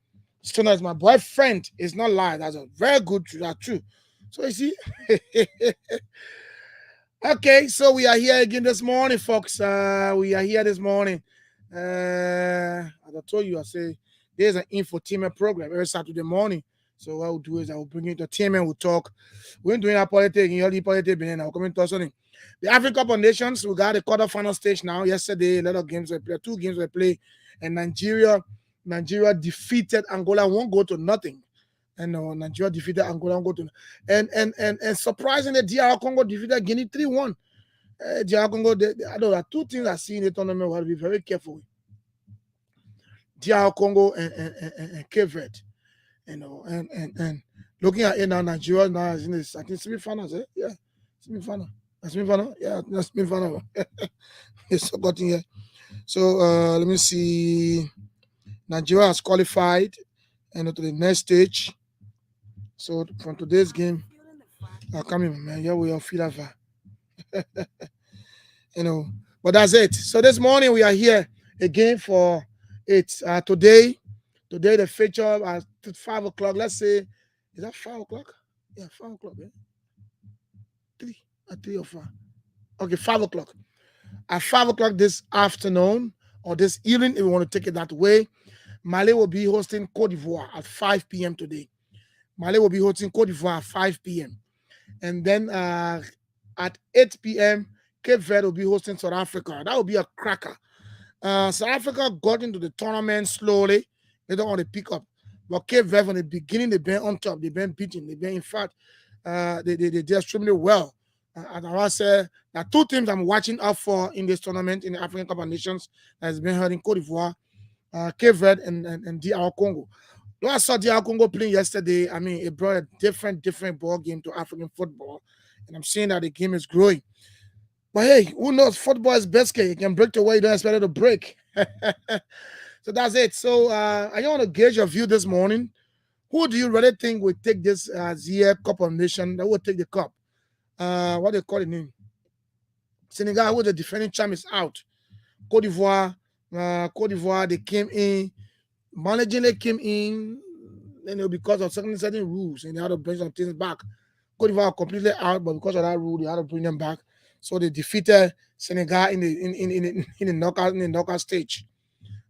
Stunner is my boyfriend. It's not lie. That's a very good truth. That's true. So you see. Okay, so we are here again this morning, folks. We are here this morning. As I told you, I say there's an infotainment program every Saturday morning. So what we'll do is I will bring you entertainment. We'll talk. We're doing our politics. You know, politics. I'll come and talk something. The African Cup of Nations. We got the quarterfinal stage now. Yesterday, a lot of games were played. 2 games were played, and Nigeria defeated Angola 1-0. And Nigeria defeated Angola 1-0. And surprisingly, DR Congo defeated Guinea 3-1. DR Congo, I know there are 2 things I see in the tournament we have to be very careful with. DR Congo and Cape Verde. You know, and looking at it now, Nigeria now is in this, I think, semi-finals, eh? Yeah, semi-final. Semi-final? Yeah, that's semi-final. It's got in here. So let me see. Nigeria has qualified and to the next stage. So from today's game, I'll come in, man. Yeah, we all feel that. You know, but that's it. So this morning we are here again for it. Today the feature at 5 o'clock. Let's say, is that 5 o'clock? Yeah, 5 o'clock. Yeah? 3 or 5. Okay, 5 o'clock. At 5 o'clock this afternoon or this evening, if we want to take it that way, Mali will be hosting Cote d'Ivoire at 5 p.m. today. Mali will be hosting Cote d'Ivoire at 5 p.m. And then at 8 p.m., Cape Verde will be hosting South Africa. That will be a cracker. South Africa got into the tournament slowly. They don't want to pick up. But Cape Verde, from the beginning, they've been on top. They've been beating. They've been, in fact, they did extremely well. And I say there are 2 teams I'm watching out for in this tournament in the African Cup of Nations that has been held in Cote d'Ivoire. Cape Verde and DR Congo. Though I saw DR Congo playing yesterday, I mean, it brought a different ball game to African football. And I'm seeing that the game is growing. But hey, who knows? Football is basket. It can break the way you don't expect it to break. So that's it. So I want to gauge your view this morning. Who do you really think will take this year Cup of Nations? That will take the cup. What do they call it name? Senegal, who the defending champ, is out. Cote d'Ivoire, they came in, managingly came in, and because of certain rules, and they had to bring some things back. Cote d'Ivoire completely out, but because of that rule, they had to bring them back. So they defeated Senegal in the knockout stage.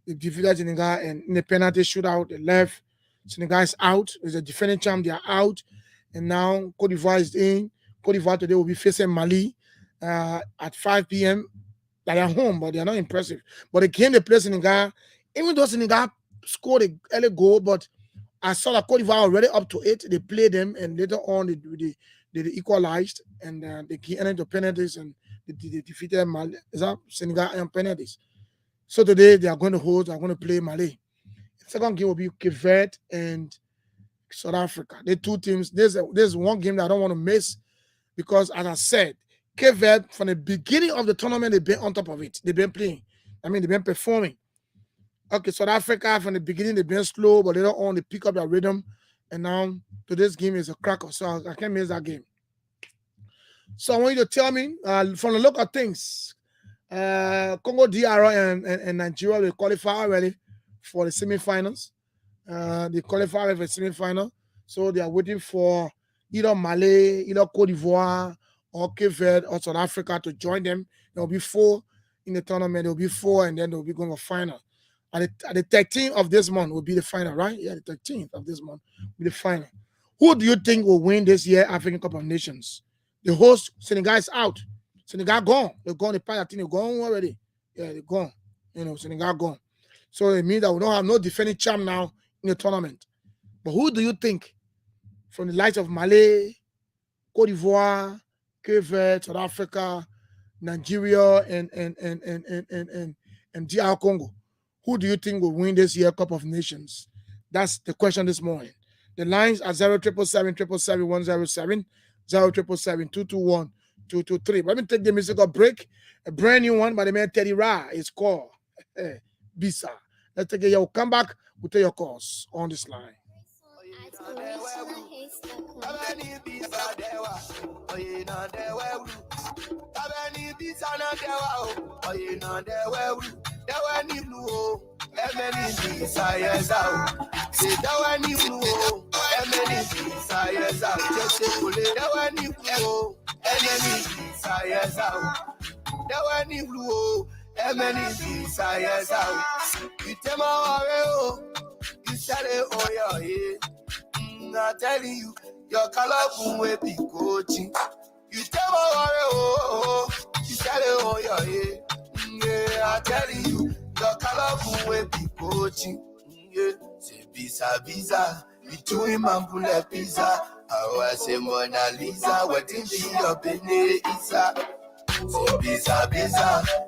They defeated Senegal, and in the penalty shootout, they left. Senegal is out. There's a defending champ, they are out, and now Cote d'Ivoire is in. Cote d'Ivoire today will be facing Mali at 5 p.m. They are home, but they are not impressive. But the game they play Senegal, even though Senegal scored an early goal, but I saw that Cote d'Ivoire already up to 8. They played them, and later on they equalized, and they ended the penalties, and they defeated Mali. Is that Senegal and penalties? So today they are going to hold. They are going to play Mali. The second game will be Cape Verde and South Africa. The 2 teams. There's one game that I don't want to miss because, as I said, Cape Verde, from the beginning of the tournament, they've been on top of it. They've been playing. I mean, they've been performing. Okay, South Africa, from the beginning, they've been slow, but later on, they pick up their rhythm. And now, today's game is a cracker, so I can't miss that game. So I want you to tell me, from the look of things, Congo DR and Nigeria, they qualify already for the semifinals. They qualify for the semifinal. So they are waiting for either Mali, either Cote d'Ivoire, or Cape Verde or South Africa to join them. There will be 4 in the tournament. There will be 4, and then they'll be going to final. At the 13th of this month will be the final, right? Yeah, the 13th of this month will be the final. Who do you think will win this year African Cup of Nations? The host, Senegal, is out. Senegal gone. They're gone. The pilot team, they're gone already. Yeah, they're gone. Senegal gone. So it means that we don't have no defending champ now in the tournament. But who do you think from the likes of Mali, Cote d'Ivoire, Cape Verde, South Africa, Nigeria, and DR Congo, who do you think will win this year Cup of Nations? That's the question this morning. The lines are 0777777 07777221223. Let me take the musical break. A brand new one by the man Teddy Ra is called Bisa. Let's take it. You'll come back. We'll take your calls on this line. I'm telling you, your color will be coaching. You tell me, oh, you tell it on your head. Yeah, I'm telling you, your color will be coaching. Yeah, say visa, between Mambula pizza. I was a Mona Lisa, waiting for your penny, Isa. Say visa,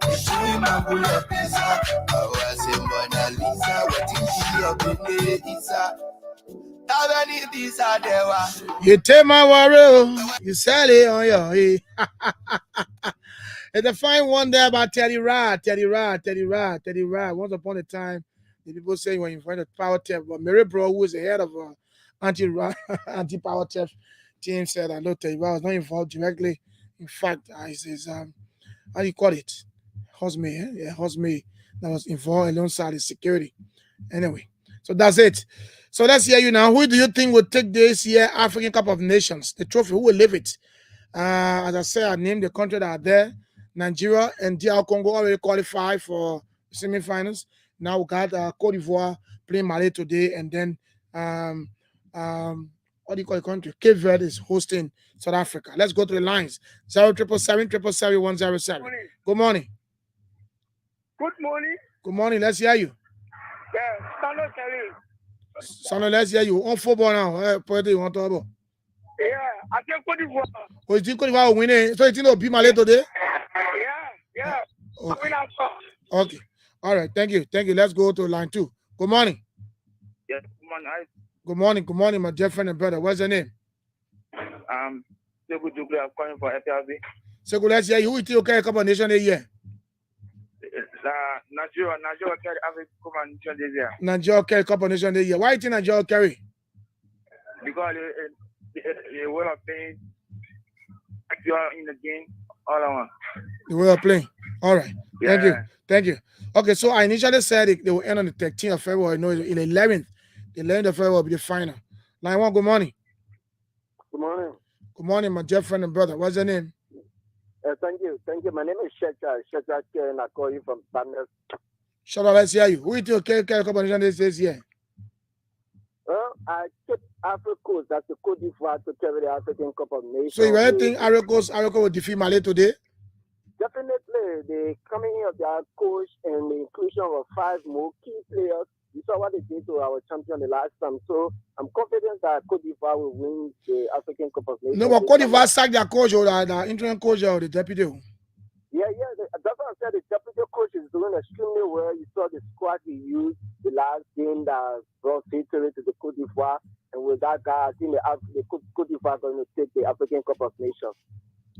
between Mambula pizza. I was a Mona Lisa, waiting for your penny, Isa. You take my worry, you sell it on your head. It's a fine one there about Teddy Ra. Once upon a time, the people say when you find a power theft, but Mary Bro, who is the head of anti-power theft team, said that look, Teddy Ra was not involved directly. In fact, he says, how do you call it? Hosme, yeah, Hosme that was involved alongside the security. Anyway, so that's it. So let's hear you now. Who do you think will take this year African Cup of Nations, the trophy? Who will live it? As I said, I named the country that are there. Nigeria and DR Congo already qualified for semifinals. Now we got Cote d'Ivoire playing Mali today, and then what do you call the country? Cape Verde is hosting South Africa. Let's go to the lines. 077777107. Good morning. Good morning. Good morning. Let's hear you. Yeah, Sano Kelly. Sano, let's hear you. On football now. What do you want to talk about? Yeah, I think Cote d'Ivoire. Oh, you think Cote d'Ivoire will win it? So you think they'll beat Mali today? Yeah. Okay. Okay. All right. Thank you. Let's go to line 2. Good morning. Yes, good morning. Good morning, my dear friend and brother. What's your name? Segu Dugbe, I'm calling for FRB. Segu, let's hear you. Who think you carry a couple of nations a year? Nigeria carry African Cup of Nations this year. Nigeria carry a couple of nations a year. Why do you think Nigeria carry? Because the way of playing, in the game, all I want. The way of playing. All right. Yeah. Thank you. Okay, so I initially said they will end on the 13th of February. No, in the 11th. The 11th of February will be the final. Line 1, good morning. Good morning. Good morning, my dear friend and brother. What's your name? Thank you. My name is Sheka and I call you from Bangladesh. Shut up, let's hear you. Who do you carry a couple of nations this year? Well, I took Africa, that's the Cote d'Ivoire, to carry the African Cup of Nations. So you really think Africa will defeat Mali today? Definitely. The coming in of their coach and the inclusion of 5 more key players. You saw what they did to our champion the last time. So I'm confident that Cote d'Ivoire will win the African Cup of Nations. No, but Cote d'Ivoire sacked their coach or the interim coach or the deputy. Yeah. That's what I said. The deputy coach is doing extremely well. You saw the squad he used the last game that brought victory to the Cote d'Ivoire. And with that guy, I think the Cote d'Ivoire are going to take the African Cup of Nations.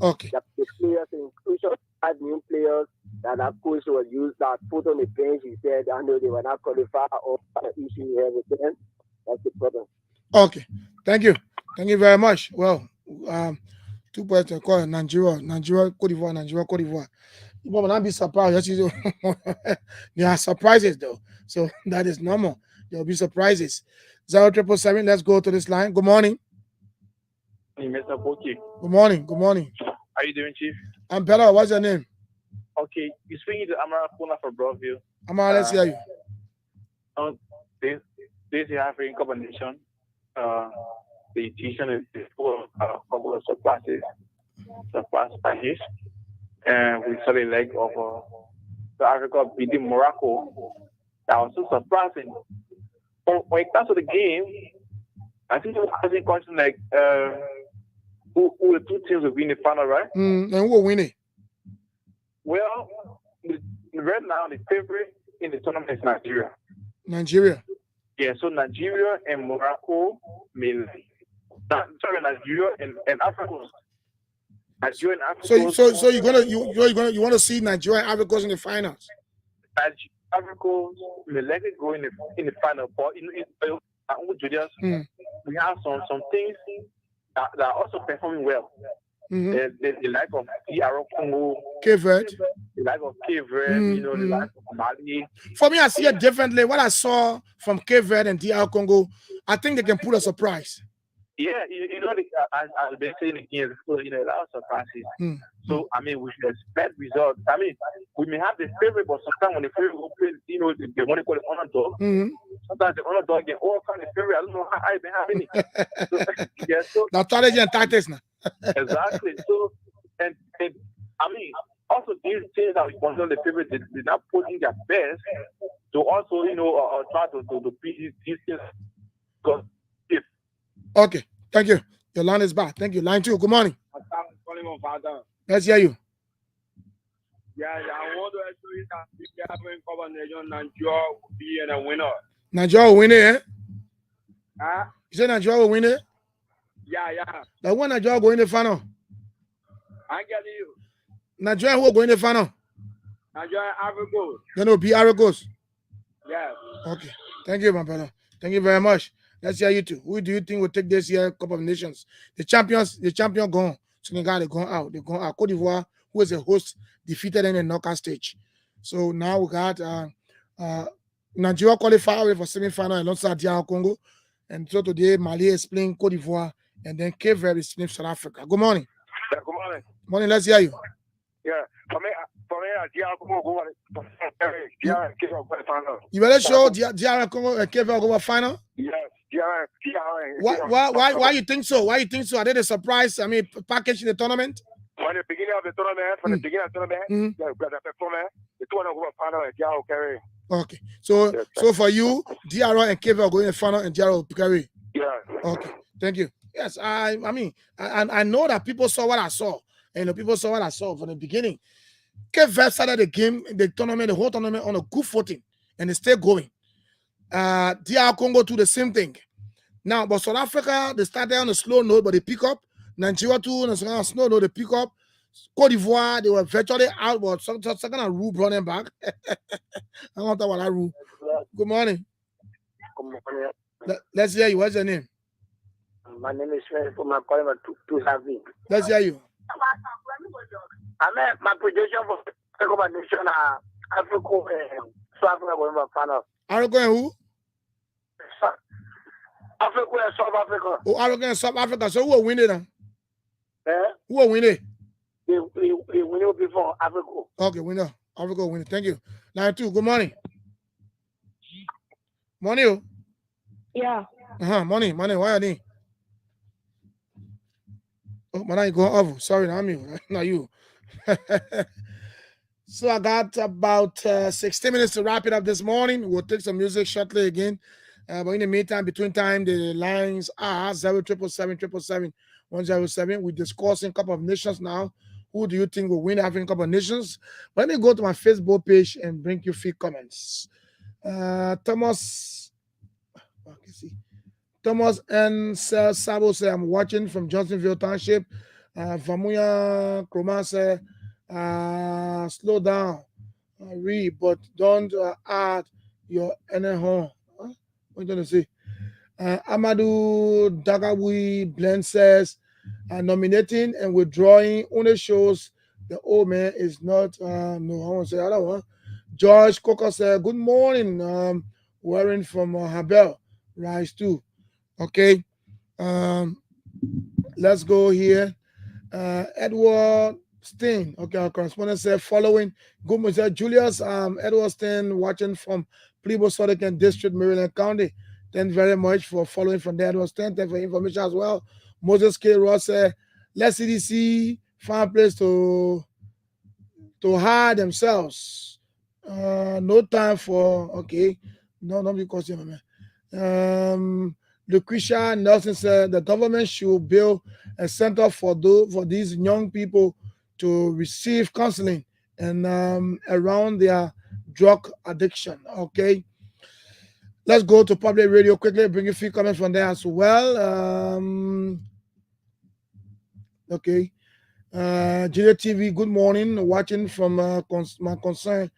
Okay. The players, inclusion 5 new players that coach was used that put on the bench. He said, I know they were not qualified or issue here with them. That's the problem. Okay. Thank you very much. Well, 2 points to call Nigeria, Cote d'Ivoire. You will not be surprised. There are surprises though. So that is normal. There will be surprises. 07777, let's go to this line. Good morning. Mr. Boki. Good morning. I How you doing, Chief? I'm better. What's your name? Okay, you're speaking to Amara Kuna from Broadview. Amara, let's hear you. This is African Cup of Nation. The teaching is full of a couple of surprise packages. And we saw the leg of the Africa beating Morocco. That was so surprising. When it comes to the game, I think it was asking question like, who the two teams will win the final, right? And who will win it? Well, right now, the favorite in the tournament is Nigeria. Nigeria. Yeah, so Nigeria and Morocco mainly. Nigeria and Africa. Nigeria and Africa. So you want to see Nigeria and Africa in the finals? Africa may likely go in the final, but we have some things that are also performing well. The like of DR Congo, Cape Verde, the like of Cape Verde, the like of Mali. For me, I see it differently. What I saw from Cape Verde and DR Congo, I think they can pull a surprise. Yeah, I've been saying again before, a lot of surprises. So, I mean, we should expect results. I mean, we may have the favorite, but sometimes when the favorite will play, they want to call it underdog. Sometimes the underdog get all kind of favorite. I don't know how I've been having it. So now, strategy and tactics now. Exactly. So, and I mean, also these things that we consider the favorite, they're not putting their best to also, try to beat these things. Okay, thank you. Your line is back. Thank you. Line 2, good morning. Let's hear you. Yeah, I want to actually Nigeria will be a winner. Nigeria will win it, eh? Huh? You said Nigeria will win it? Yeah. Like when Nigeria go in the final? I get you. Nigeria will go in the final? Nigeria, Africa. Then it will be Aragos. Yeah. Okay. Thank you, my brother. Thank you very much. Let's hear you too. Who do you think will take this year Cup of Nations? The champion gone. Senegal, they're going out. They're going out. Cote d'Ivoire, who is a host, defeated in the knockout stage. So now we got Nigeria qualified for semi-final alongside DR Congo. And so today, Mali is playing Cote d'Ivoire, and then Cape Verde is playing South Africa. Good morning. Yeah, good morning. Morning, let's hear you. Yeah, for me, DR Congo go final. You better show DR Congo and Cape Verde go final? Yes. Why you think so? Why you think so? Are they the surprise? I mean, package in the tournament? From the beginning of the tournament, the performance, the tournament will final and DR will carry. Okay, so for you, DR and Cape Verde going in the final and DR will carry. Yeah. Okay, thank you. Yes, I mean, I know that people saw what I saw, and people saw what I saw from the beginning. Cape Verde started the game, the whole tournament on a good footing, and they still going. DR Congo do the same thing. Now, but South Africa, they started on a slow note, but they pick up. Nigeria too, on a slow note, they pick up. Cote d'Ivoire, they were virtually out, but second and Rue running back. I want to talk about Rue. Good morning. Good morning. Let's hear you. What's your name? My name is Fred from calling to Havi. Let's hear you. I mean, my prediction for the competition Africa and South Africa going to final. Africa and who? Africa and South Africa. Oh, Africa and South Africa. So who will win it now? Who will win it? They win it before Africa. Okay, winner. Africa will win it. Thank you. Line 2, good morning. Morning. Yeah. Morning. Why are you? Oh, man, I go off. Sorry, not me. Not you. So I got about 16 minutes to wrap it up this morning. We'll take some music shortly again. But in the meantime, between time, the lines are 07777 We're discussing Cup of Nations now. Who do you think will win the African Cup of Nations? Let me go to my Facebook page and bring you a few comments. Thomas N. Sabo said, I'm watching from Johnsonville Township. Vamuya Kroma said, slow down, read, but don't add your home. What are you going to say? Amadou Dagabui Blend says, nominating and withdrawing only shows the old man is not, no, I want to say other one. George Coker said, good morning, wearing from Habel, Rise 2. Okay, let's go here. Edward Steen. Okay, our correspondent said following. Good morning, Julius. Edward Steen watching from Plebo Sodican District, Maryland County. Thank you very much for following from there. Edward Steen. Thank you for information as well. Moses K. Ross said, let CDC find a place to hide themselves. No time for, okay. No, not because you know, man. Lucretia Nelson said the government should build a center for these young people to receive counseling and around their drug addiction. Okay. Let's go to public radio quickly, bring a few comments from there as well. Okay. Julia TV, good morning. Watching from my concern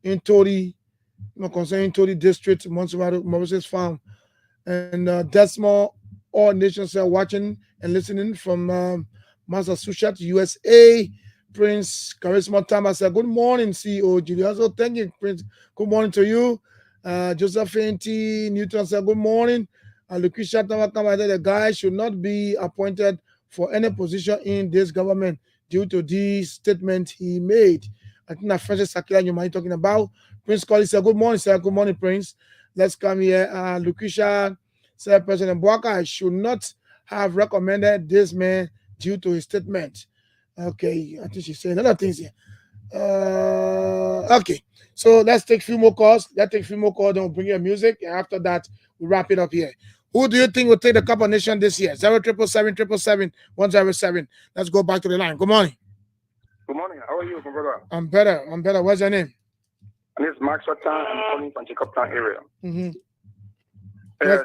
in Tori District, Montserrat Moses Farm. And Desmond All Nations are watching and listening from Massachusetts, USA. Prince Charisma Tamba said, good morning, CEO Julius. So thank you, Prince. Good morning to you. Josephine T. Newton said, good morning. Lucretia Tamba said, the guy should not be appointed for any position in this government due to this statement he made. I think that Francis Sakila you might be talking about. Prince Collins said, good morning, sir. Good morning, Prince. Let's come here. Lucretia said, President Bwaka should not have recommended this man due to his statement. Okay, I think she said other things here. Okay, so let's take a few more calls. Then we'll bring your music. And after that, we'll wrap it up here. Who do you think will take the Cup of Nation this year? 07777 Let's go back to the line. Good morning. Good morning. How are you, brother? I'm better. What's your name? My name is Max Sutton. I'm calling from Jacobtown area. Mm-hmm.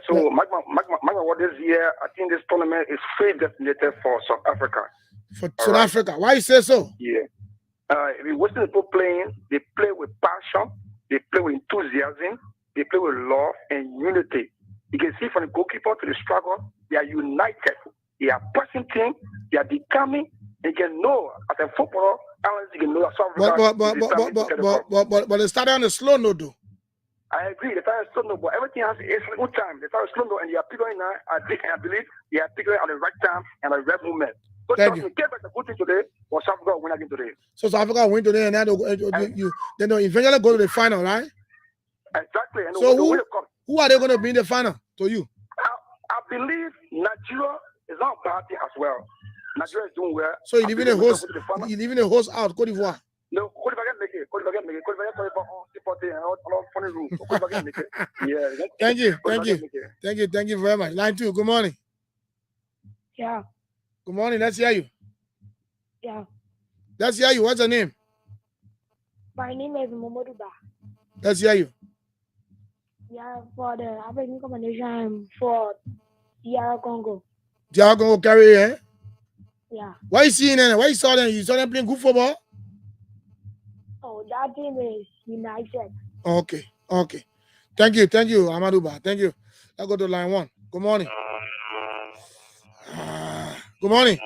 So, what this year, I think this tournament is free designated for South Africa. For South Africa. Why you say so? Yeah. If you watch the people playing, they play with passion, they play with enthusiasm, they play with love and unity. You can see from the goalkeeper to the struggle, they are united. They are pressing team, they are determined, and you can know as a footballer, you can know that South Africa. But the start on the slow note, though. I agree. The time is slow note, but everything has a good time. The time is slow note, and they are picking now. I believe they are picking at the right time and the right moment. So Thank you. Get back the good thing today, or South Africa will win again today. So South Africa win today, and then they'll eventually go to the final, right? Exactly. And so who are they going to be in the final to you? I believe Nigeria is not bad as well. Nigeria is doing well. So you're leaving the host out, Côte d'Ivoire? No, Côte d'Ivoire can make it. Côte d'Ivoire can make it. Côte d'Ivoire can make it. Yeah. Thank you very much. Line 2, good morning. Yeah. Good morning, let's hear you. Yeah. Let's hear you. What's your name? My name is Momoduba. Let's hear you. Yeah, for the African combination for DR Congo. DR Congo carry, eh? Yeah. Why you seeing them? Why you saw them? You saw them playing good football? Oh, that team is united. Okay. Thank you, Amaduba. Thank you. Let's go to line 1. Good morning. Good morning.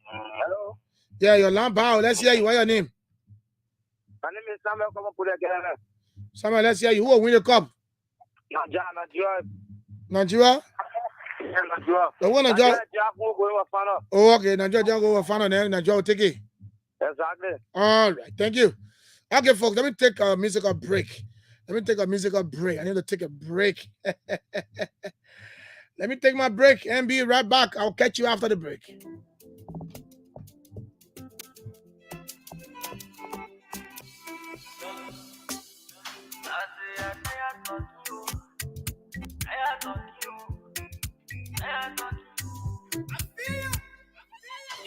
Hello. Yeah, your lamp power. Let's hear you. What's your name? My name is Samuel. Samuel, let's hear you. Who will win the cup? Nigeria? Yeah, Nigeria. The one Nigeria. Oh, okay. Nigeria go over final, then Nigeria will take it. Exactly. All right. Thank you. Okay, folks. Let me take a musical break. I need to take a break. Let me take my break and be right back. I'll catch you after the break.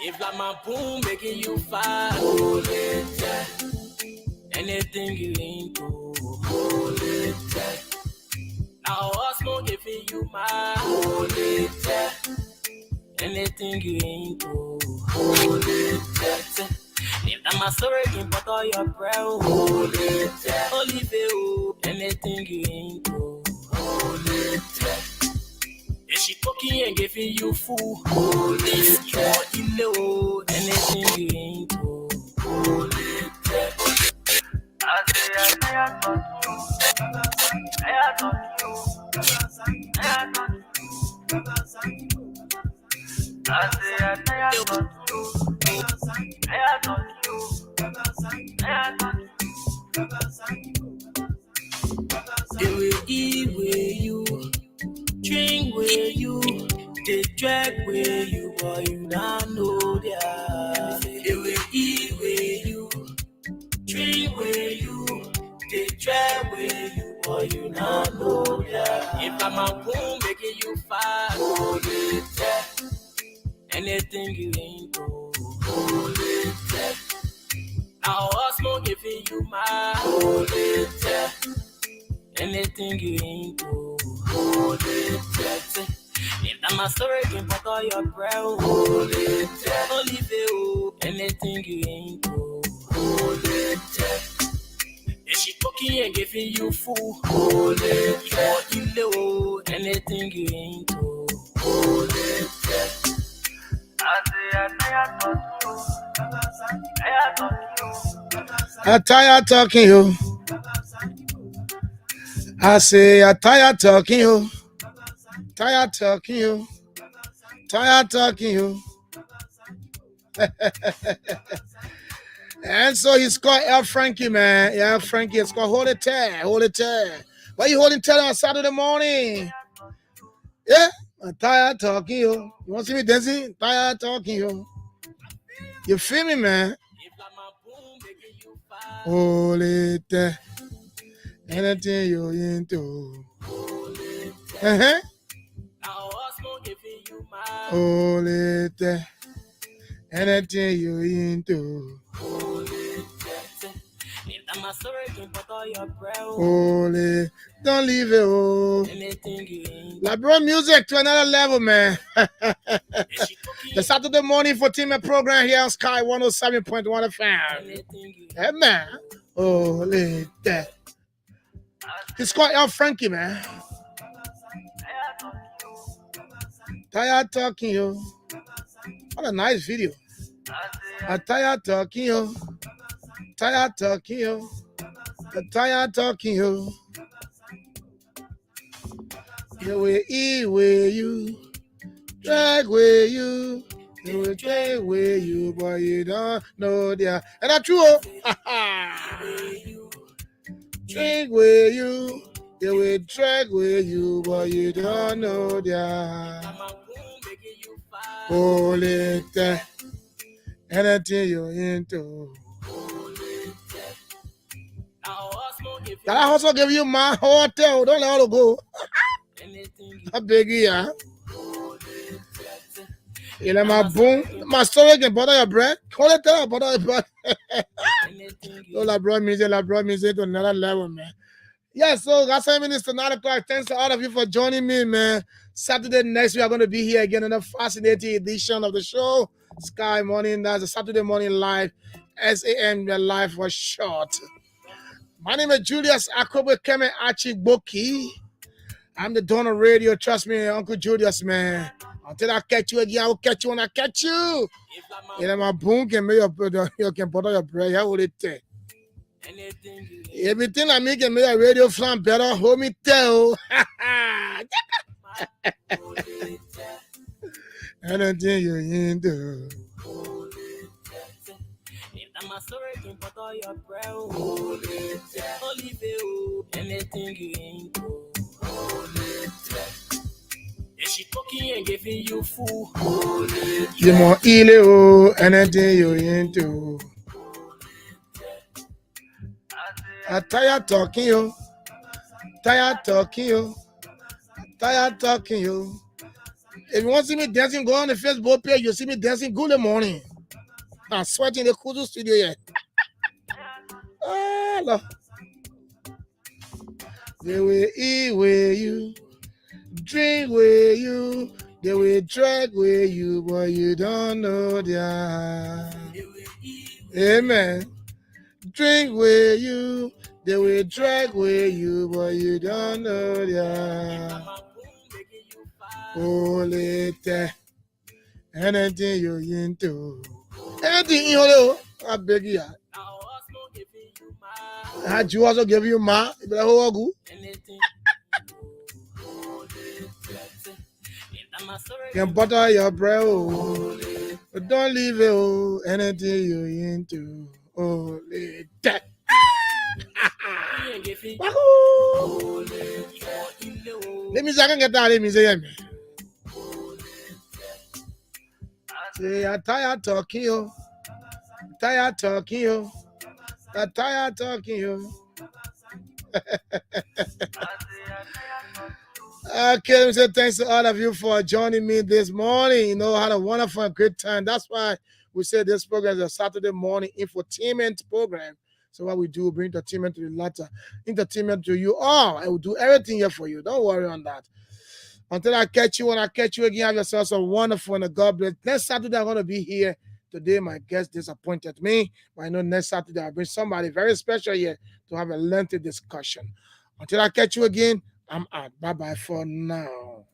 If like my boom making you fire, hold it tight. Anything you into, hold it tight. Now Osmo giving you my, hold it tight. Anything you into, hold it tight. If that my story can put all your prayer, hold it tight. Olive you, anything you into, hold it tight. If she cooking and giving you food, hold it tight. You know anything you into, hold it tight. I but you not know that. They will eat with you, drink with you, they try with you, but you not know that. If I'm a boom making you fast, hold it there. Anything you ain't do, hold it there. Now us more giving you my hold it there. Anything you ain't do, hold it there. If I'm a story, can put all your breath, hold it there. Don't leave it, anything you ain't do, hold it there. If she cooking and giving you food, hold it there. Anything you ain't do, hold it there. I tired talking you. I say I tired talking you. Tired talking you. Tired talking you. And so he's called El Frankie, man. Yeah, Frankie. It's called Hold It Tight. Hold It Tight. Why you holding tight on Saturday morning? Yeah, I'm tired talking you. You want to see me dancing? Tired talking you. You feel me, man? Hold it tight. Anything you into. Uh-huh. Hold it tight. Anything you into. Holy, don't leave it, oh. LeBron music to another level, man. The Saturday morning for team program here on Sky 107.1 FM. Hey, man. Holy, that. It's called El Frankie, man. Tired talking, yo. What a nice video. I'm tired talking, yo. Tired talking, yo. I'm tired talking, yo. You will eat with you, drag with you, you will drag with you, but you don't know that. And that's true. Drink with you, they will drag with you, but you don't know that. Hold it there. Anything you're into. Can I also give you my hotel? Don't let her go. I beg you, yeah. You know my boom, my stomach can butter your bread. Hold it there, butter your bread. So LeBron music to another level, man. Yeah, so got 7 minutes to 9 o'clock. Thanks to all of you for joining me, man. Saturday next we are going to be here again in a fascinating edition of the show. Sky Morning, that's a Saturday morning live. SAM live for short. My name is Julius Akobe Keme Achiboki. I'm the Donor Radio. Trust me, Uncle Julius, man. Until I catch you again, I will catch you when I catch you. You know, my boom can make you can butter your bread. How will it take? Everything I make can make a radio flan better. Hold me tell. Anything you into. Anything you ain't do. If she cooking and giving you food, you more ill, anything you into. I'm tired talking you. Tired talking you. Tired talking you. If you want to see me dancing, go on the Facebook page. You see me dancing good in the morning. I'm sweating in the Kudu studio yet. No. They will eat with you, drink with you, they will drag with you, but you don't know that. Amen. Drink with you, they will drag with you, but you don't know that. Hold it there. Anything you're into. Anything you I beg you. Had you also give you ma? Can butter your bread, but don't leave it. Anything you're into. Hold it there. Let me see. I can get that. Let me see. Say, I'm tired talking, yo. Tired talking, yo. I'm tired talking, yo. Okay, we say thanks to all of you for joining me this morning. You know, had a wonderful and great time. That's why we say this program is a Saturday morning infotainment program. So what we do, bring entertainment to the latter, entertainment to you all. I will do everything here for you. Don't worry on that. Until I catch you, when I catch you again, have yourself some wonderful and a God bless. Next Saturday, I'm going to be here. Today, my guest disappointed me. But I know next Saturday, I'll bring somebody very special here to have a lengthy discussion. Until I catch you again, I'm out. Bye-bye for now.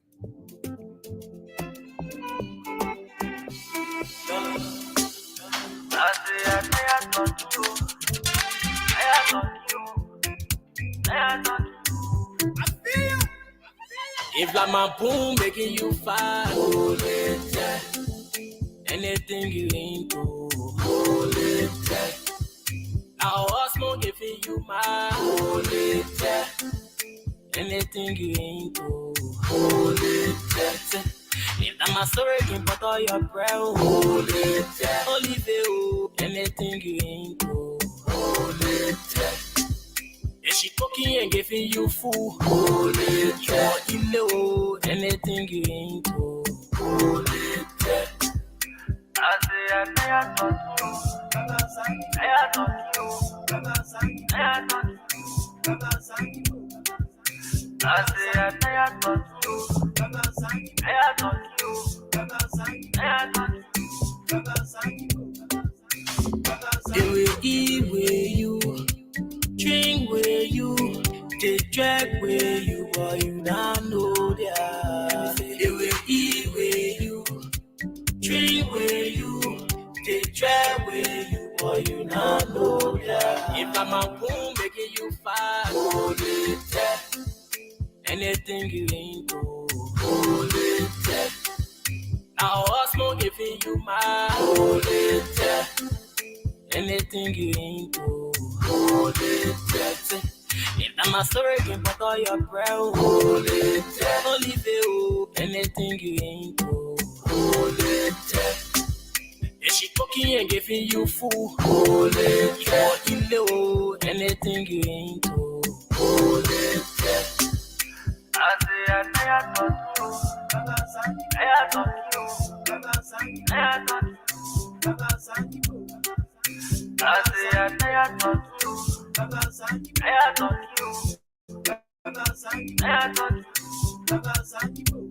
If like my boom making you fire, hold it tight. Anything you into, hold it tight. Now us more giving you my, hold it tight. Anything you into, hold it tight. If that my story can put all your breath, hold it tight. Olive you, anything you into, hold it tight. If she cooking and giving you food, hold it tight. You know anything you into, hold it tight. I talk to you. I talk to you. I talk to you. I talk to you. I talk to you. The way eat with you, drink with you, the drag with you, boy, you don't know that. The way eat with you, drink with you, they try with you, boy, you not know that. If I'm a boom making you fire, hold it tight. Anything you into, hold it tight. Now us more giving you my, hold it tight. Anything you into, hold it tight. If I'm a story can put all your breath, hold it tight. Olive you, anything you into, hold it tight. If she cooking and giving you food, hold it tight. You know anything you into, hold it tight. I talk to you. I talk to you. I talk to you. I talk to you. I talk to you. I talk to you.